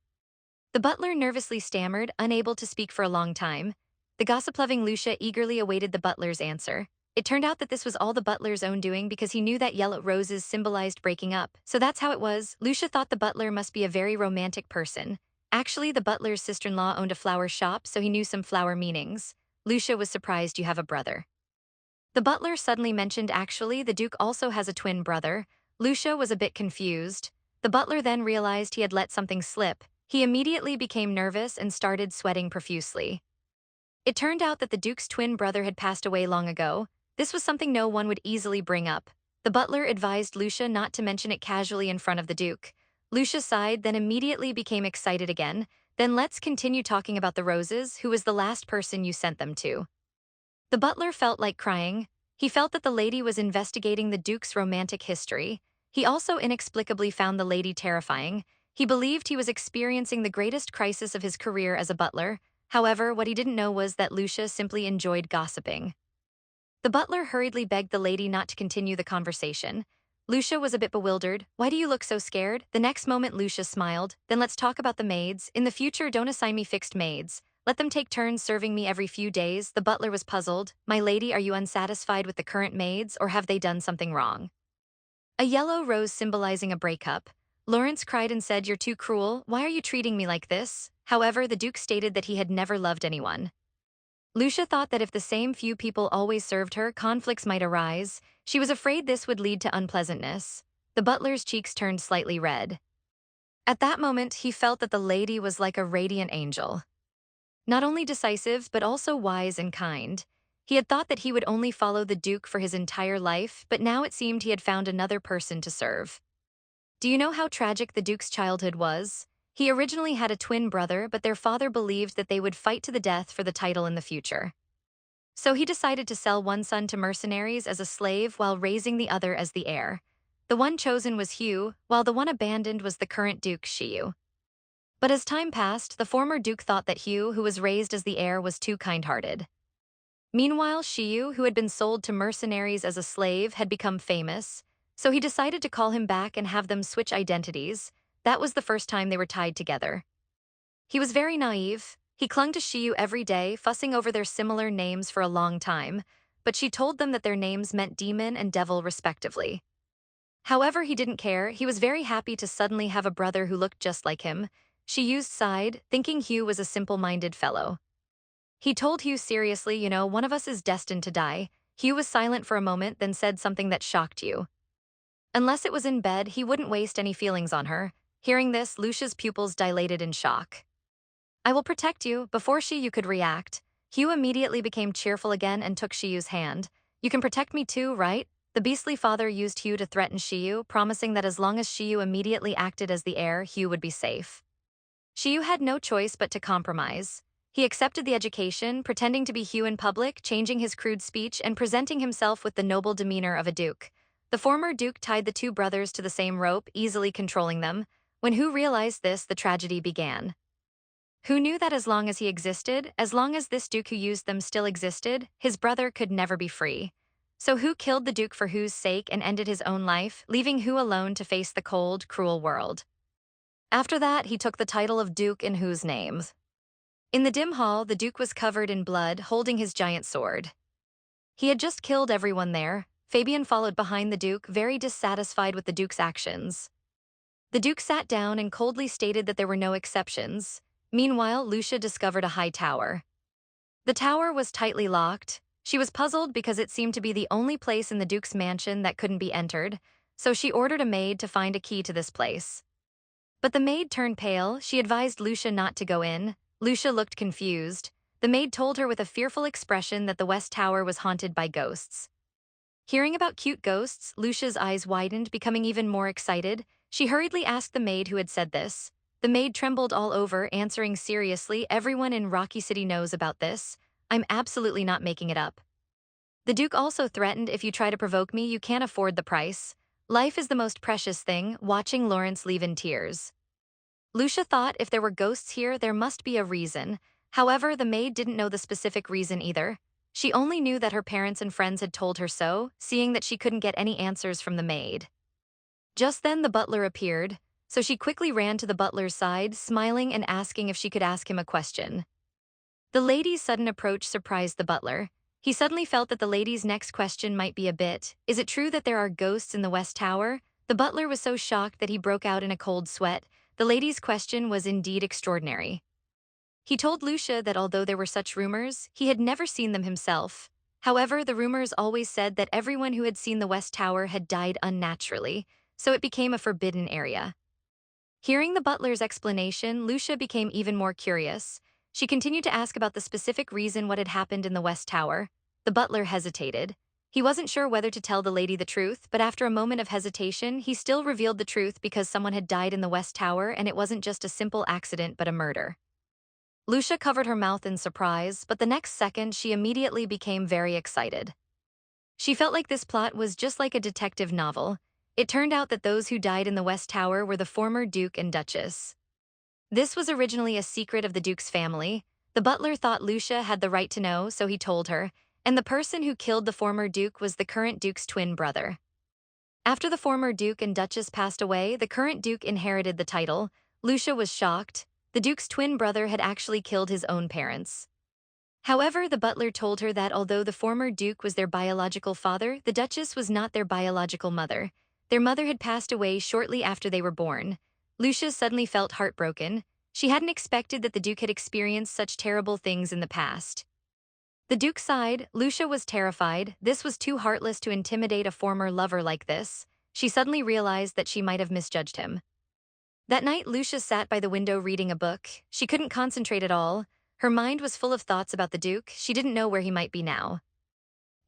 The butler nervously stammered, unable to speak for a long time. The gossip-loving Lucia eagerly awaited the butler's answer. It turned out that this was all the butler's own doing because he knew that yellow roses symbolized breaking up. So that's how it was. Lucia thought the butler must be a very romantic person. Actually, the butler's sister-in-law owned a flower shop, so he knew some flower meanings. Lucia was surprised. You have a brother. The butler suddenly mentioned actually the Duke also has a twin brother. Lucia was a bit confused. The butler then realized he had let something slip. He immediately became nervous and started sweating profusely. It turned out that the Duke's twin brother had passed away long ago. This was something no one would easily bring up. The butler advised Lucia not to mention it casually in front of the Duke. Lucia sighed, then immediately became excited again. Then let's continue talking about the roses. Who was the last person you sent them to? The butler felt like crying. He felt that the lady was investigating the Duke's romantic history. He also inexplicably found the lady terrifying. He believed he was experiencing the greatest crisis of his career as a butler. However, what he didn't know was that Lucia simply enjoyed gossiping. The butler hurriedly begged the lady not to continue the conversation. Lucia was a bit bewildered. Why do you look so scared? The next moment Lucia smiled. Then let's talk about the maids. In the future, don't assign me fixed maids. Let them take turns serving me every few days. The butler was puzzled. My lady, are you unsatisfied with the current maids, or have they done something wrong? A yellow rose symbolizing a breakup. Lawrence cried and said, "You're too cruel. Why are you treating me like this?" However, the Duke stated that he had never loved anyone. Lucia thought that if the same few people always served her, conflicts might arise. She was afraid this would lead to unpleasantness. The butler's cheeks turned slightly red. At that moment, he felt that the lady was like a radiant angel. Not only decisive, but also wise and kind. He had thought that he would only follow the Duke for his entire life, but now it seemed he had found another person to serve. Do you know how tragic the Duke's childhood was? He originally had a twin brother, but their father believed that they would fight to the death for the title in the future. So he decided to sell one son to mercenaries as a slave while raising the other as the heir. The one chosen was Hugh, while the one abandoned was the current Duke Shiyu. But as time passed, the former Duke thought that Hugh, who was raised as the heir, was too kind-hearted. Meanwhile, Shiyu, who had been sold to mercenaries as a slave, had become famous, so he decided to call him back and have them switch identities. That was the first time they were tied together. He was very naive. He clung to Shiyu every day, fussing over their similar names for a long time, but she told them that their names meant demon and devil respectively. However, he didn't care. He was very happy to suddenly have a brother who looked just like him. She sighed, thinking Hugh was a simple-minded fellow. He told Hugh seriously, one of us is destined to die. Hugh was silent for a moment, then said something that shocked Hugh. Unless it was in bed, he wouldn't waste any feelings on her. Hearing this, Lucia's pupils dilated in shock. I will protect you. Before Shiyu could react, Hugh immediately became cheerful again and took Shiyu's hand. You can protect me too, right? The beastly father used Hugh to threaten Shiyu, promising that as long as Shiyu immediately acted as the heir, Hugh would be safe. Shiyu had no choice but to compromise. He accepted the education, pretending to be Hugh in public, changing his crude speech, and presenting himself with the noble demeanor of a duke. The former duke tied the two brothers to the same rope, easily controlling them. When Hugh realized this, the tragedy began. Who knew that as long as he existed, as long as this duke who used them still existed, his brother could never be free. So Hugh killed the duke for Hugh's sake and ended his own life, leaving Hugh alone to face the cold, cruel world. After that, he took the title of Duke in Hugh's name. In the dim hall, the Duke was covered in blood, holding his giant sword. He had just killed everyone there. Fabian followed behind the Duke, very dissatisfied with the Duke's actions. The Duke sat down and coldly stated that there were no exceptions. Meanwhile, Lucia discovered a high tower. The tower was tightly locked. She was puzzled because it seemed to be the only place in the Duke's mansion that couldn't be entered, so she ordered a maid to find a key to this place. But the maid turned pale. She advised Lucia not to go in. Lucia looked confused. The maid told her with a fearful expression that the West Tower was haunted by ghosts. Hearing about cute ghosts, Lucia's eyes widened, becoming even more excited. She hurriedly asked the maid who had said this. The maid trembled all over, answering seriously, everyone in Rocky City knows about this. I'm absolutely not making it up. The Duke also threatened, if you try to provoke me, you can't afford the price. Life is the most precious thing, watching Lawrence leave in tears. Lucia thought if there were ghosts here, there must be a reason. However, the maid didn't know the specific reason either. She only knew that her parents and friends had told her so, seeing that she couldn't get any answers from the maid. Just then the butler appeared, so she quickly ran to the butler's side, smiling and asking if she could ask him a question. The lady's sudden approach surprised the butler. He suddenly felt that the lady's next question might be is it true that there are ghosts in the West Tower? The butler was so shocked that he broke out in a cold sweat. The lady's question was indeed extraordinary. He told Lucia that although there were such rumors, he had never seen them himself. However, the rumors always said that everyone who had seen the West Tower had died unnaturally, so it became a forbidden area. Hearing the butler's explanation, Lucia became even more curious. She continued to ask about the specific reason what had happened in the West Tower. The butler hesitated. He wasn't sure whether to tell the lady the truth, but after a moment of hesitation, he still revealed the truth because someone had died in the West Tower and it wasn't just a simple accident but a murder. Lucia covered her mouth in surprise, but the next second she immediately became very excited. She felt like this plot was just like a detective novel. It turned out that those who died in the West Tower were the former Duke and Duchess. This was originally a secret of the Duke's family. The butler thought Lucia had the right to know, so he told her, and the person who killed the former Duke was the current Duke's twin brother. After the former Duke and Duchess passed away, the current Duke inherited the title. Lucia was shocked. The Duke's twin brother had actually killed his own parents. However, the butler told her that although the former Duke was their biological father, the Duchess was not their biological mother. Their mother had passed away shortly after they were born. Lucia suddenly felt heartbroken. She hadn't expected that the Duke had experienced such terrible things in the past. The Duke sighed. Lucia was terrified. This was too heartless to intimidate a former lover like this. she suddenly realized that she might have misjudged him. That night, Lucia sat by the window reading a book. She couldn't concentrate at all. Her mind was full of thoughts about the Duke. She didn't know where he might be now.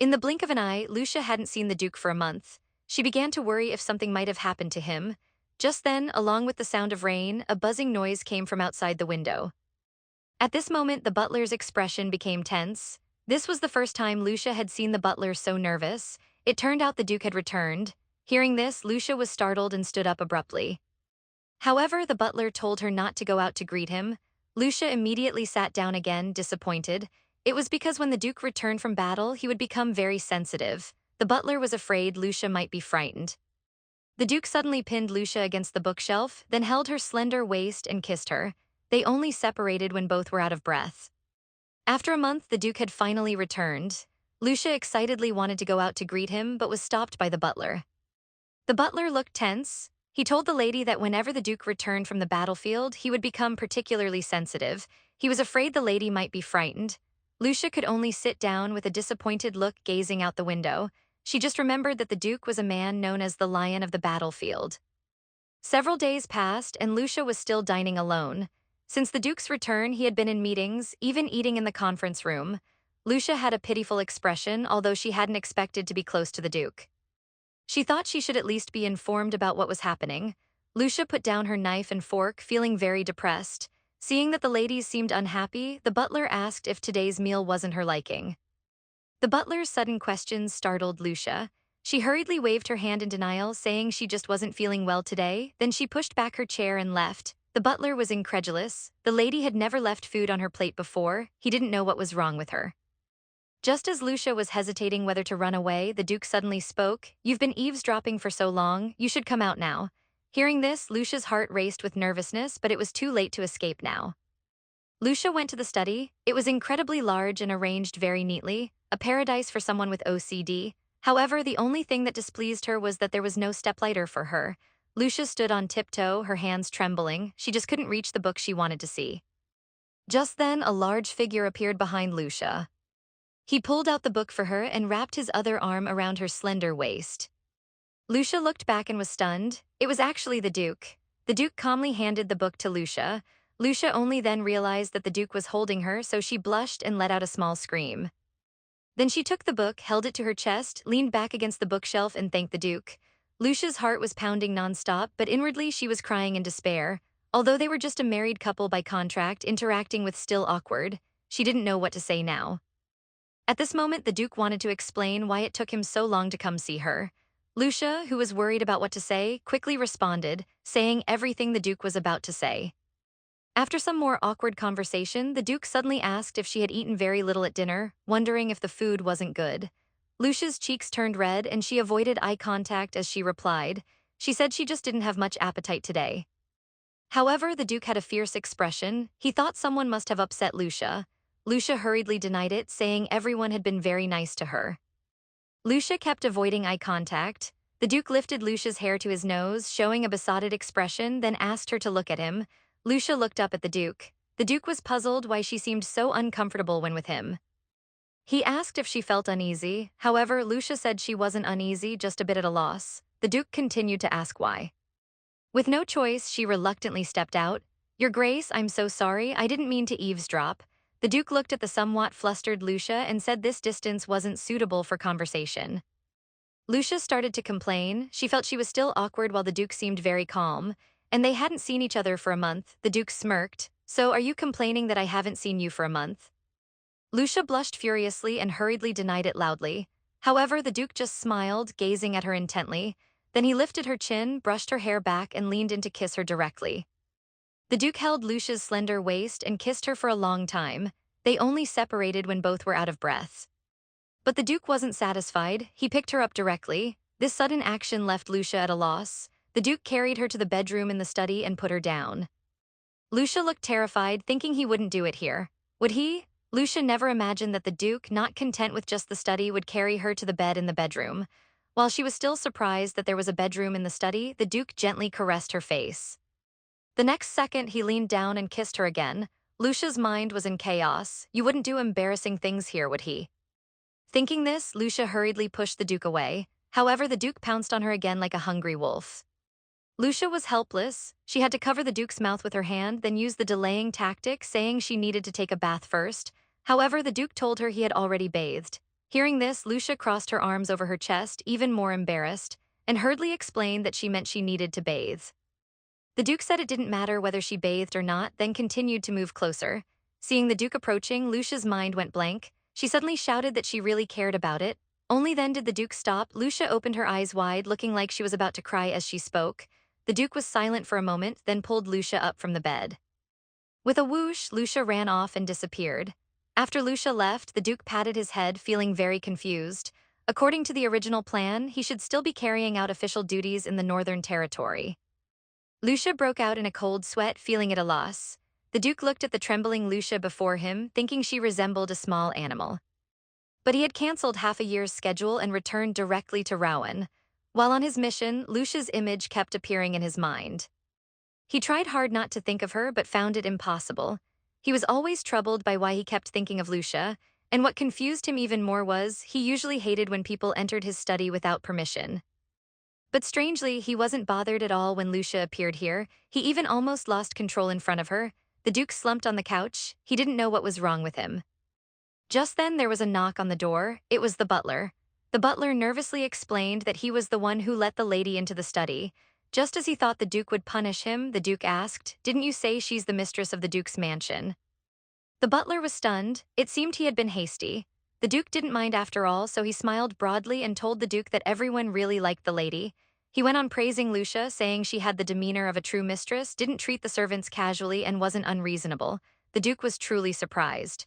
In the blink of an eye, Lucia hadn't seen the Duke for a month. She began to worry if something might have happened to him. Just then, along with the sound of rain, a buzzing noise came from outside the window. At this moment, the butler's expression became tense. This was the first time Lucia had seen the butler so nervous. It turned out the Duke had returned. Hearing this, Lucia was startled and stood up abruptly. However, the butler told her not to go out to greet him. Lucia immediately sat down again, disappointed. It was because when the Duke returned from battle, he would become very sensitive. The butler was afraid Lucia might be frightened. The Duke suddenly pinned Lucia against the bookshelf, then held her slender waist and kissed her. They only separated when both were out of breath. After a month, the Duke had finally returned. Lucia excitedly wanted to go out to greet him, but was stopped by the butler. The butler looked tense. He told the lady that whenever the Duke returned from the battlefield, he would become particularly sensitive. He was afraid the lady might be frightened. Lucia could only sit down with a disappointed look gazing out the window. She just remembered that the Duke was a man known as the Lion of the Battlefield. Several days passed, and Lucia was still dining alone. Since the Duke's return, he had been in meetings, even eating in the conference room. Lucia had a pitiful expression, although she hadn't expected to be close to the Duke. She thought she should at least be informed about what was happening. Lucia put down her knife and fork, feeling very depressed. Seeing that the ladies seemed unhappy, the butler asked if today's meal wasn't her liking. The butler's sudden questions startled Lucia. She hurriedly waved her hand in denial, saying she just wasn't feeling well today. Then she pushed back her chair and left. The butler was incredulous. The lady had never left food on her plate before. He didn't know what was wrong with her. Just as Lucia was hesitating whether to run away, the Duke suddenly spoke. "You've been eavesdropping for so long. You should come out now." Hearing this, Lucia's heart raced with nervousness, but it was too late to escape now. Lucia went to the study. It was incredibly large and arranged very neatly, a paradise for someone with OCD. However, the only thing that displeased her was that there was no steplighter for her. Lucia stood on tiptoe, her hands trembling. She just couldn't reach the book she wanted to see. Just then, a large figure appeared behind Lucia. He pulled out the book for her and wrapped his other arm around her slender waist. Lucia looked back and was stunned. It was actually the Duke. The Duke calmly handed the book to Lucia. Lucia only then realized that the Duke was holding her, so she blushed and let out a small scream. Then she took the book, held it to her chest, leaned back against the bookshelf, and thanked the Duke. Lucia's heart was pounding nonstop, but inwardly she was crying in despair. Although they were just a married couple by contract, interacting with still awkward, she didn't know what to say now. At this moment, the Duke wanted to explain why it took him so long to come see her. Lucia, who was worried about what to say, quickly responded, saying everything the Duke was about to say. After some more awkward conversation, the Duke suddenly asked if she had eaten very little at dinner, wondering if the food wasn't good. Lucia's cheeks turned red and she avoided eye contact as she replied. She said she just didn't have much appetite today. However, the Duke had a fierce expression. He thought someone must have upset Lucia. Lucia hurriedly denied it, saying everyone had been very nice to her. Lucia kept avoiding eye contact. The Duke lifted Lucia's hair to his nose, showing a besotted expression, then asked her to look at him. Lucia looked up at the Duke. The Duke was puzzled why she seemed so uncomfortable when with him. He asked if she felt uneasy. However, Lucia said she wasn't uneasy, just a bit at a loss. The Duke continued to ask why. With no choice, she reluctantly stepped out. "Your Grace, I'm so sorry. I didn't mean to eavesdrop." The Duke looked at the somewhat flustered Lucia and said this distance wasn't suitable for conversation. Lucia started to complain. She felt she was still awkward while the Duke seemed very calm, and they hadn't seen each other for a month. The Duke smirked. "So are you complaining that I haven't seen you for a month?" Lucia blushed furiously and hurriedly denied it loudly. However, the Duke just smiled, gazing at her intently. Then he lifted her chin, brushed her hair back, and leaned in to kiss her directly. The Duke held Lucia's slender waist and kissed her for a long time. They only separated when both were out of breath. But the Duke wasn't satisfied. He picked her up directly. This sudden action left Lucia at a loss. The Duke carried her to the bedroom in the study and put her down. Lucia looked terrified, thinking he wouldn't do it here. Would he? Lucia never imagined that the Duke, not content with just the study, would carry her to the bed in the bedroom. While she was still surprised that there was a bedroom in the study, the Duke gently caressed her face. The next second, he leaned down and kissed her again. Lucia's mind was in chaos. You wouldn't do embarrassing things here, would he? Thinking this, Lucia hurriedly pushed the Duke away. However, the Duke pounced on her again like a hungry wolf. Lucia was helpless. She had to cover the Duke's mouth with her hand, then use the delaying tactic, saying she needed to take a bath first. However, the Duke told her he had already bathed. Hearing this, Lucia crossed her arms over her chest, even more embarrassed, and hurriedly explained that she meant she needed to bathe. The Duke said it didn't matter whether she bathed or not, then continued to move closer. Seeing the Duke approaching, Lucia's mind went blank. She suddenly shouted that she really cared about it. Only then did the Duke stop. Lucia opened her eyes wide, looking like she was about to cry as she spoke. The Duke was silent for a moment, then pulled Lucia up from the bed. With a whoosh, Lucia ran off and disappeared. After Lucia left, the Duke patted his head, feeling very confused. According to the original plan, he should still be carrying out official duties in the Northern Territory. Lucia broke out in a cold sweat, feeling at a loss. The Duke looked at the trembling Lucia before him, thinking she resembled a small animal. But he had cancelled half a year's schedule and returned directly to Rowan. While on his mission, Lucia's image kept appearing in his mind. He tried hard not to think of her, but found it impossible. He was always troubled by why he kept thinking of Lucia, and what confused him even more was, he usually hated when people entered his study without permission. But strangely, he wasn't bothered at all when Lucia appeared here. He even almost lost control in front of her. The Duke slumped on the couch. He didn't know what was wrong with him. Just then there was a knock on the door. It was the butler. The butler nervously explained that he was the one who let the lady into the study. Just as he thought the Duke would punish him, the Duke asked, "Didn't you say she's the mistress of the Duke's mansion?" The butler was stunned. It seemed he had been hasty. The Duke didn't mind after all, so he smiled broadly and told the Duke that everyone really liked the lady. He went on praising Lucia, saying she had the demeanor of a true mistress, didn't treat the servants casually, and wasn't unreasonable. The Duke was truly surprised.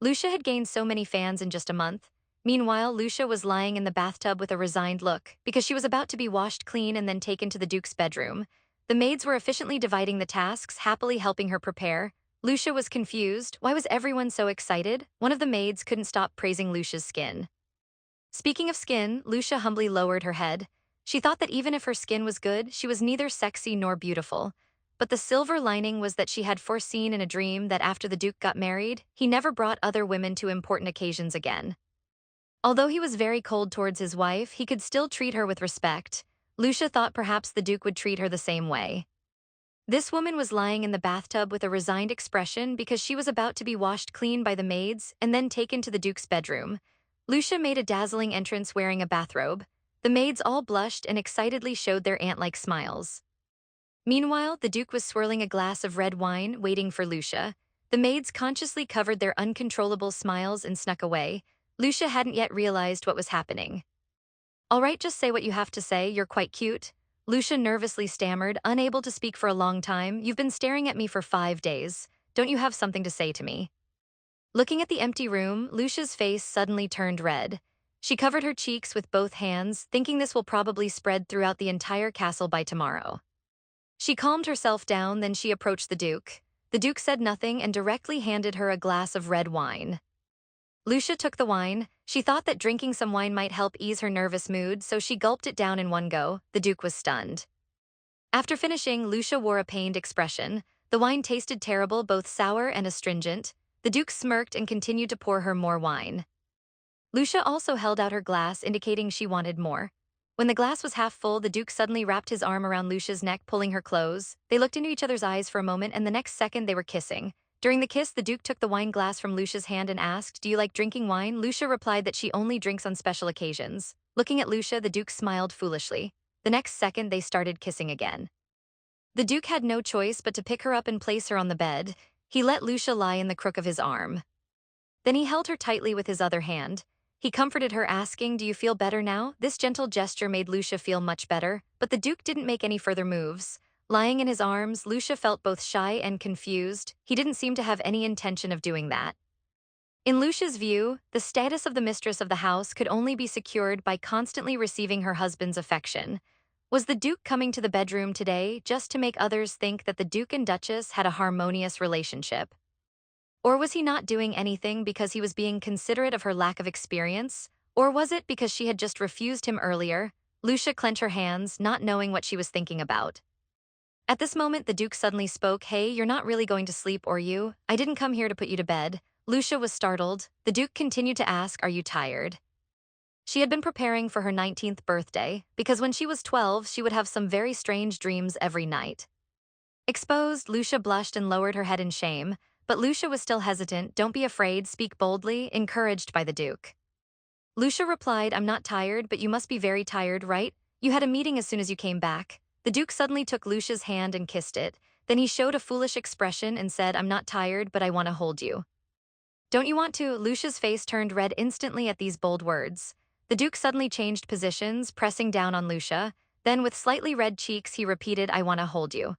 Lucia had gained so many fans in just a month. Meanwhile, Lucia was lying in the bathtub with a resigned look, because she was about to be washed clean and then taken to the Duke's bedroom. The maids were efficiently dividing the tasks, happily helping her prepare. Lucia was confused. Why was everyone so excited? One of the maids couldn't stop praising Lucia's skin. Speaking of skin, Lucia humbly lowered her head. She thought that even if her skin was good, she was neither sexy nor beautiful. But the silver lining was that she had foreseen in a dream that after the Duke got married, he never brought other women to important occasions again. Although he was very cold towards his wife, he could still treat her with respect. Lucia thought perhaps the Duke would treat her the same way. This woman was lying in the bathtub with a resigned expression because she was about to be washed clean by the maids and then taken to the Duke's bedroom. Lucia made a dazzling entrance wearing a bathrobe. The maids all blushed and excitedly showed their ant-like smiles. Meanwhile, the Duke was swirling a glass of red wine, waiting for Lucia. The maids consciously covered their uncontrollable smiles and snuck away. Lucia hadn't yet realized what was happening. "All right, just say what you have to say, you're quite cute." Lucia nervously stammered, unable to speak for a long time. "You've been staring at me for 5 days. Don't you have something to say to me?" Looking at the empty room, Lucia's face suddenly turned red. She covered her cheeks with both hands, thinking this will probably spread throughout the entire castle by tomorrow. She calmed herself down, then she approached the Duke. The Duke said nothing and directly handed her a glass of red wine. Lucia took the wine. She thought that drinking some wine might help ease her nervous mood, so she gulped it down in one go. The Duke was stunned. After finishing, Lucia wore a pained expression. The wine tasted terrible, both sour and astringent. The Duke smirked and continued to pour her more wine. Lucia also held out her glass, indicating she wanted more. When the glass was half full, the Duke suddenly wrapped his arm around Lucia's neck, pulling her close. They looked into each other's eyes for a moment, and the next second they were kissing. During the kiss, the Duke took the wine glass from Lucia's hand and asked, "Do you like drinking wine?" Lucia replied that she only drinks on special occasions. Looking at Lucia, the Duke smiled foolishly. The next second, they started kissing again. The Duke had no choice but to pick her up and place her on the bed. He let Lucia lie in the crook of his arm. Then he held her tightly with his other hand. He comforted her, asking, "Do you feel better now?" This gentle gesture made Lucia feel much better, but the Duke didn't make any further moves. Lying in his arms, Lucia felt both shy and confused. He didn't seem to have any intention of doing that. In Lucia's view, the status of the mistress of the house could only be secured by constantly receiving her husband's affection. Was the Duke coming to the bedroom today just to make others think that the Duke and Duchess had a harmonious relationship? Or was he not doing anything because he was being considerate of her lack of experience? Or was it because she had just refused him earlier? Lucia clenched her hands, not knowing what she was thinking about. At this moment, the Duke suddenly spoke. "Hey, you're not really going to sleep, are you? I didn't come here to put you to bed." Lucia was startled. The Duke continued to ask, "Are you tired?" She had been preparing for her 19th birthday, because when she was 12, she would have some very strange dreams every night. Exposed, Lucia blushed and lowered her head in shame, but Lucia was still hesitant. Don't be afraid, speak boldly, encouraged by the Duke. Lucia replied, I'm not tired, but you must be very tired, right? You had a meeting as soon as you came back. The Duke suddenly took Lucia's hand and kissed it. Then he showed a foolish expression and said, I'm not tired, but I want to hold you. Don't you want to? Lucia's face turned red instantly at these bold words. The Duke suddenly changed positions, pressing down on Lucia. Then with slightly red cheeks, he repeated, I want to hold you.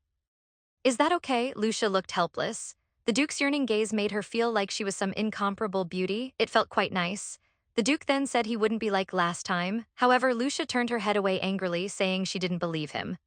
Is that okay? Lucia looked helpless. The Duke's yearning gaze made her feel like she was some incomparable beauty. It felt quite nice. The Duke then said he wouldn't be like last time. However, Lucia turned her head away angrily, saying she didn't believe him.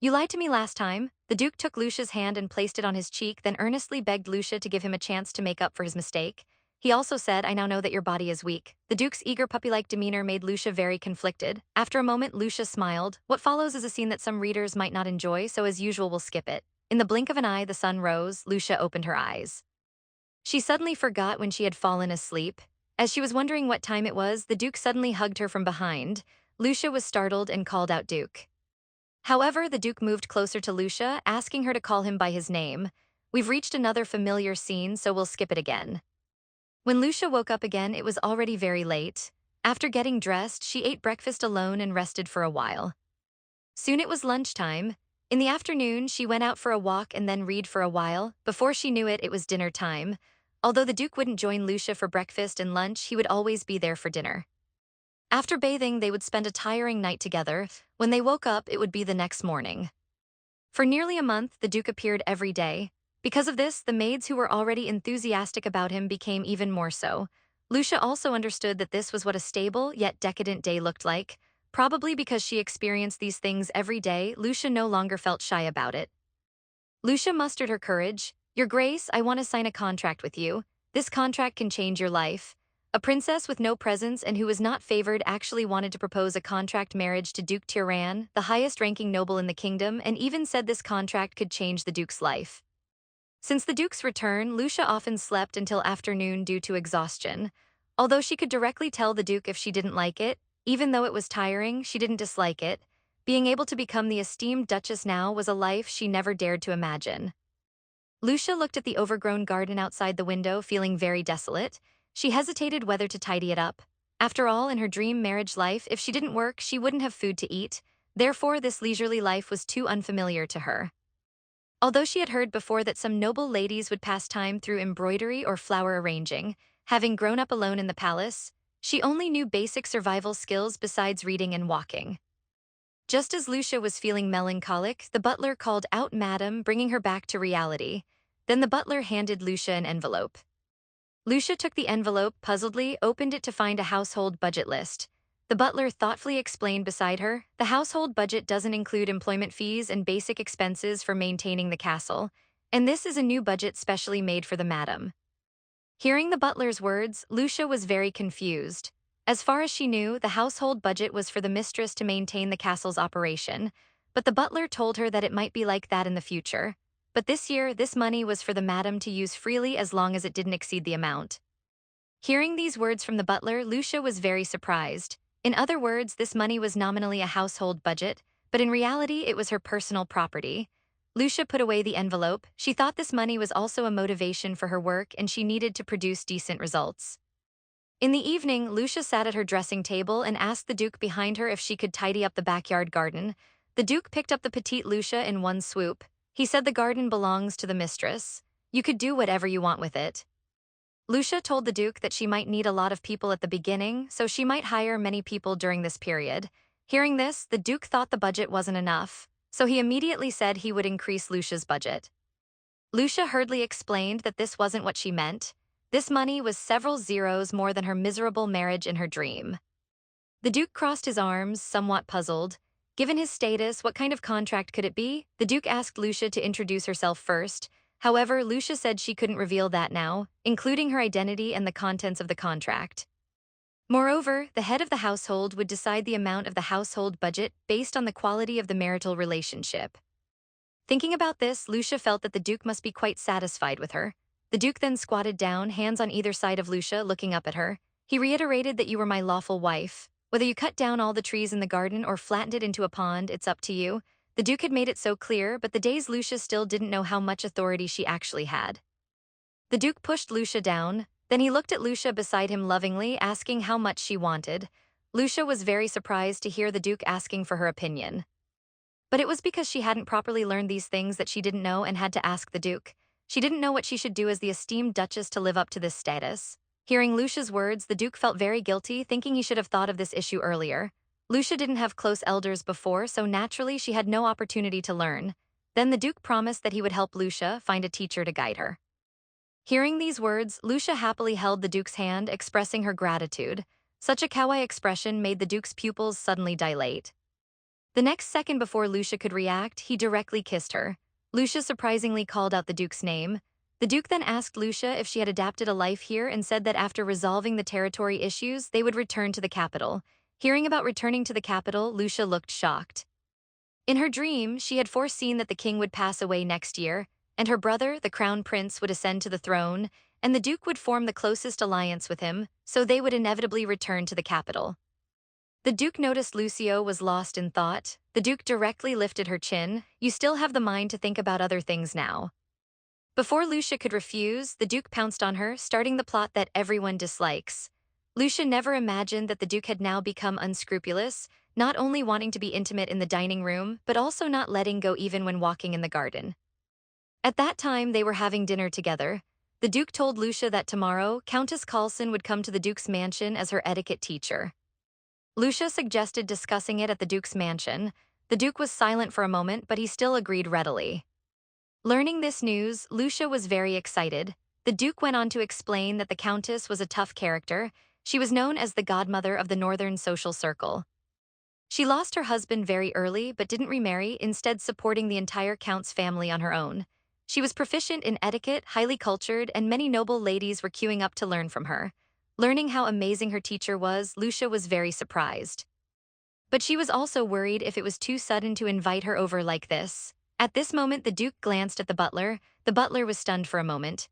You lied to me last time. The Duke took Lucia's hand and placed it on his cheek, then earnestly begged Lucia to give him a chance to make up for his mistake. He also said, I now know that your body is weak. The Duke's eager puppy-like demeanor made Lucia very conflicted. After a moment, Lucia smiled. What follows is a scene that some readers might not enjoy, so as usual we'll skip it. In the blink of an eye, the sun rose. Lucia opened her eyes. She suddenly forgot when she had fallen asleep. As she was wondering what time it was, the Duke suddenly hugged her from behind. Lucia was startled and called out Duke. However, the Duke moved closer to Lucia, asking her to call him by his name. We've reached another familiar scene, so we'll skip it again. When Lucia woke up again, it was already very late. After getting dressed, she ate breakfast alone and rested for a while. Soon it was lunchtime. In the afternoon, she went out for a walk and then read for a while. Before she knew it, it was dinner time. Although the Duke wouldn't join Lucia for breakfast and lunch, he would always be there for dinner. After bathing, they would spend a tiring night together. When they woke up, it would be the next morning. For nearly a month, the Duke appeared every day. Because of this, the maids who were already enthusiastic about him became even more so. Lucia also understood that this was what a stable yet decadent day looked like. Probably because she experienced these things every day, Lucia no longer felt shy about it. Lucia mustered her courage. Your Grace, I want to sign a contract with you. This contract can change your life. A princess with no presence and who was not favored actually wanted to propose a contract marriage to Duke Tiran, the highest-ranking noble in the kingdom, and even said this contract could change the Duke's life. Since the Duke's return, Lucia often slept until afternoon due to exhaustion. Although she could directly tell the Duke if she didn't like it, even though it was tiring, she didn't dislike it. Being able to become the esteemed Duchess now was a life she never dared to imagine. Lucia looked at the overgrown garden outside the window, feeling very desolate. She hesitated whether to tidy it up. After all, in her dream marriage life, if she didn't work, she wouldn't have food to eat. Therefore, this leisurely life was too unfamiliar to her. Although she had heard before that some noble ladies would pass time through embroidery or flower arranging, having grown up alone in the palace, she only knew basic survival skills besides reading and walking. Just as Lucia was feeling melancholic, the butler called out Madam, bringing her back to reality. Then the butler handed Lucia an envelope. Lucia took the envelope, puzzledly, opened it to find a household budget list. The butler thoughtfully explained beside her, the household budget doesn't include employment fees and basic expenses for maintaining the castle, and this is a new budget specially made for the madam. Hearing the butler's words, Lucia was very confused. As far as she knew, the household budget was for the mistress to maintain the castle's operation, but the butler told her that it might be like that in the future. But this year, this money was for the madam to use freely as long as it didn't exceed the amount. Hearing these words from the butler, Lucia was very surprised. In other words, this money was nominally a household budget, but in reality it was her personal property. Lucia put away the envelope. She thought this money was also a motivation for her work and she needed to produce decent results. In the evening, Lucia sat at her dressing table and asked the Duke behind her if she could tidy up the backyard garden. The Duke picked up the petite Lucia in one swoop. He said the garden belongs to the mistress. You could do whatever you want with it. Lucia told the Duke that she might need a lot of people at the beginning, so she might hire many people during this period. Hearing this, the Duke thought the budget wasn't enough, so he immediately said he would increase Lucia's budget. Lucia hurriedly explained that this wasn't what she meant. This money was several zeros more than her miserable marriage in her dream. The Duke crossed his arms, somewhat puzzled. Given his status, what kind of contract could it be? The Duke asked Lucia to introduce herself first. However, Lucia said she couldn't reveal that now, including her identity and the contents of the contract. Moreover, the head of the household would decide the amount of the household budget based on the quality of the marital relationship. Thinking about this, Lucia felt that the Duke must be quite satisfied with her. The Duke then squatted down, hands on either side of Lucia, looking up at her. He reiterated that you were my lawful wife. Whether you cut down all the trees in the garden or flattened it into a pond, it's up to you. The Duke had made it so clear, but the dazed Lucia still didn't know how much authority she actually had. The Duke pushed Lucia down, then he looked at Lucia beside him lovingly, asking how much she wanted. Lucia was very surprised to hear the Duke asking for her opinion. But it was because she hadn't properly learned these things that she didn't know and had to ask the Duke. She didn't know what she should do as the esteemed Duchess to live up to this status. Hearing Lucia's words, the Duke felt very guilty, thinking he should have thought of this issue earlier. Lucia didn't have close elders before, so naturally she had no opportunity to learn. Then the Duke promised that he would help Lucia find a teacher to guide her. Hearing these words, Lucia happily held the Duke's hand, expressing her gratitude. Such a kawaii expression made the Duke's pupils suddenly dilate. The next second before Lucia could react, he directly kissed her. Lucia surprisingly called out the Duke's name. The Duke then asked Lucia if she had adapted a life here and said that after resolving the territory issues, they would return to the capital. Hearing about returning to the capital, Lucia looked shocked. In her dream, she had foreseen that the king would pass away next year, and her brother, the crown prince, would ascend to the throne, and the Duke would form the closest alliance with him, so they would inevitably return to the capital. The Duke noticed Lucio was lost in thought. The Duke directly lifted her chin. You still have the mind to think about other things now. Before Lucia could refuse, the Duke pounced on her, starting the plot that everyone dislikes. Lucia never imagined that the Duke had now become unscrupulous, not only wanting to be intimate in the dining room, but also not letting go even when walking in the garden. At that time, they were having dinner together. The Duke told Lucia that tomorrow, Countess Carlson would come to the Duke's mansion as her etiquette teacher. Lucia suggested discussing it at the Duke's mansion. The Duke was silent for a moment, but he still agreed readily. Learning this news, Lucia was very excited. The Duke went on to explain that the Countess was a tough character. She was known as the godmother of the Northern social circle. She lost her husband very early but didn't remarry, instead supporting the entire Count's family on her own. She was proficient in etiquette, highly cultured, and many noble ladies were queuing up to learn from her. Learning how amazing her teacher was, Lucia was very surprised. But she was also worried if it was too sudden to invite her over like this. At this moment, the Duke glanced at the butler. The butler was stunned for a moment.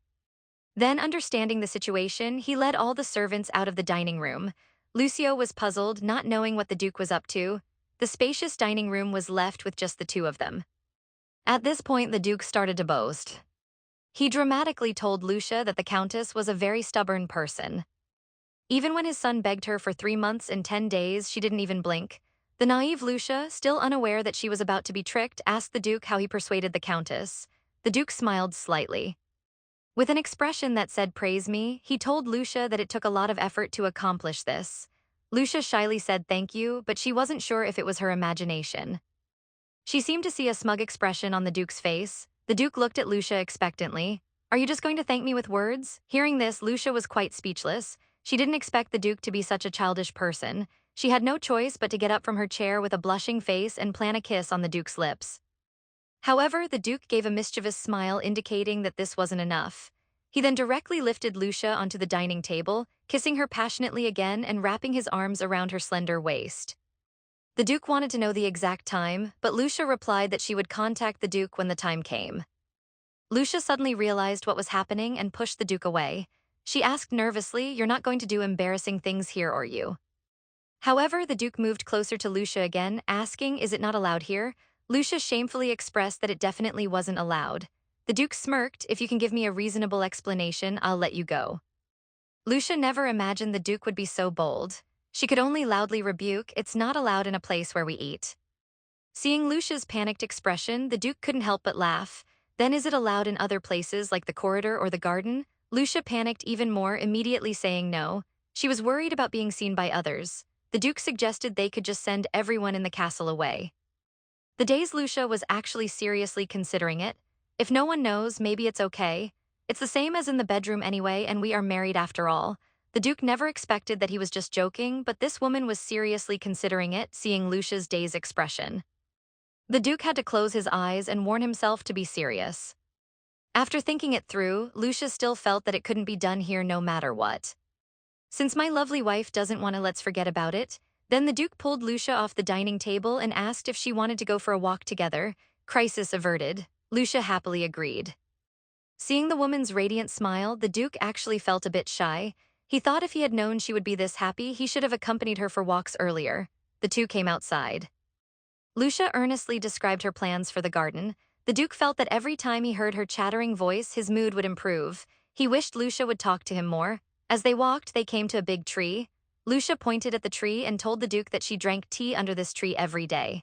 Then, understanding the situation, he led all the servants out of the dining room. Lucio was puzzled, not knowing what the Duke was up to. The spacious dining room was left with just the two of them. At this point, the Duke started to boast. He dramatically told Lucia that the Countess was a very stubborn person. Even when his son begged her for 3 months and 10 days, she didn't even blink. The naive Lucia, still unaware that she was about to be tricked, asked the Duke how he persuaded the Countess. The Duke smiled slightly. With an expression that said, "Praise me," he told Lucia that it took a lot of effort to accomplish this. Lucia shyly said thank you, but she wasn't sure if it was her imagination. She seemed to see a smug expression on the Duke's face. The Duke looked at Lucia expectantly. "Are you just going to thank me with words?" Hearing this, Lucia was quite speechless. She didn't expect the Duke to be such a childish person. She had no choice but to get up from her chair with a blushing face and plan a kiss on the Duke's lips. However, the Duke gave a mischievous smile indicating that this wasn't enough. He then directly lifted Lucia onto the dining table, kissing her passionately again and wrapping his arms around her slender waist. The Duke wanted to know the exact time, but Lucia replied that she would contact the Duke when the time came. Lucia suddenly realized what was happening and pushed the Duke away. She asked nervously, "You're not going to do embarrassing things here, are you?" However, the Duke moved closer to Lucia again, asking, "Is it not allowed here?" Lucia shamefully expressed that it definitely wasn't allowed. The Duke smirked, "If you can give me a reasonable explanation, I'll let you go." Lucia never imagined the Duke would be so bold. She could only loudly rebuke, "It's not allowed in a place where we eat." Seeing Lucia's panicked expression, the Duke couldn't help but laugh. "Then is it allowed in other places like the corridor or the garden?" Lucia panicked even more, immediately saying no. She was worried about being seen by others. The Duke suggested they could just send everyone in the castle away. The day's Lucia was actually seriously considering it. If no one knows, maybe it's okay. It's the same as in the bedroom anyway, and we are married after all. The Duke never expected that he was just joking, but this woman was seriously considering it, seeing Lucia's dazed expression. The Duke had to close his eyes and warn himself to be serious. After thinking it through, Lucia still felt that it couldn't be done here no matter what. "Since my lovely wife doesn't want to, let's forget about it." Then the Duke pulled Lucia off the dining table and asked if she wanted to go for a walk together. Crisis averted. Lucia happily agreed. Seeing the woman's radiant smile, the Duke actually felt a bit shy. He thought if he had known she would be this happy, he should have accompanied her for walks earlier. The two came outside. Lucia earnestly described her plans for the garden. The Duke felt that every time he heard her chattering voice, his mood would improve. He wished Lucia would talk to him more. As they walked, they came to a big tree. Lucia pointed at the tree and told the Duke that she drank tea under this tree every day.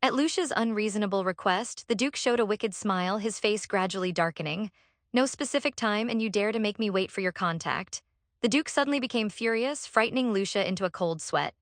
At Lucia's unreasonable request, the Duke showed a wicked smile, his face gradually darkening. No specific time, and you dare to make me wait for your contact. The Duke suddenly became furious, frightening Lucia into a cold sweat.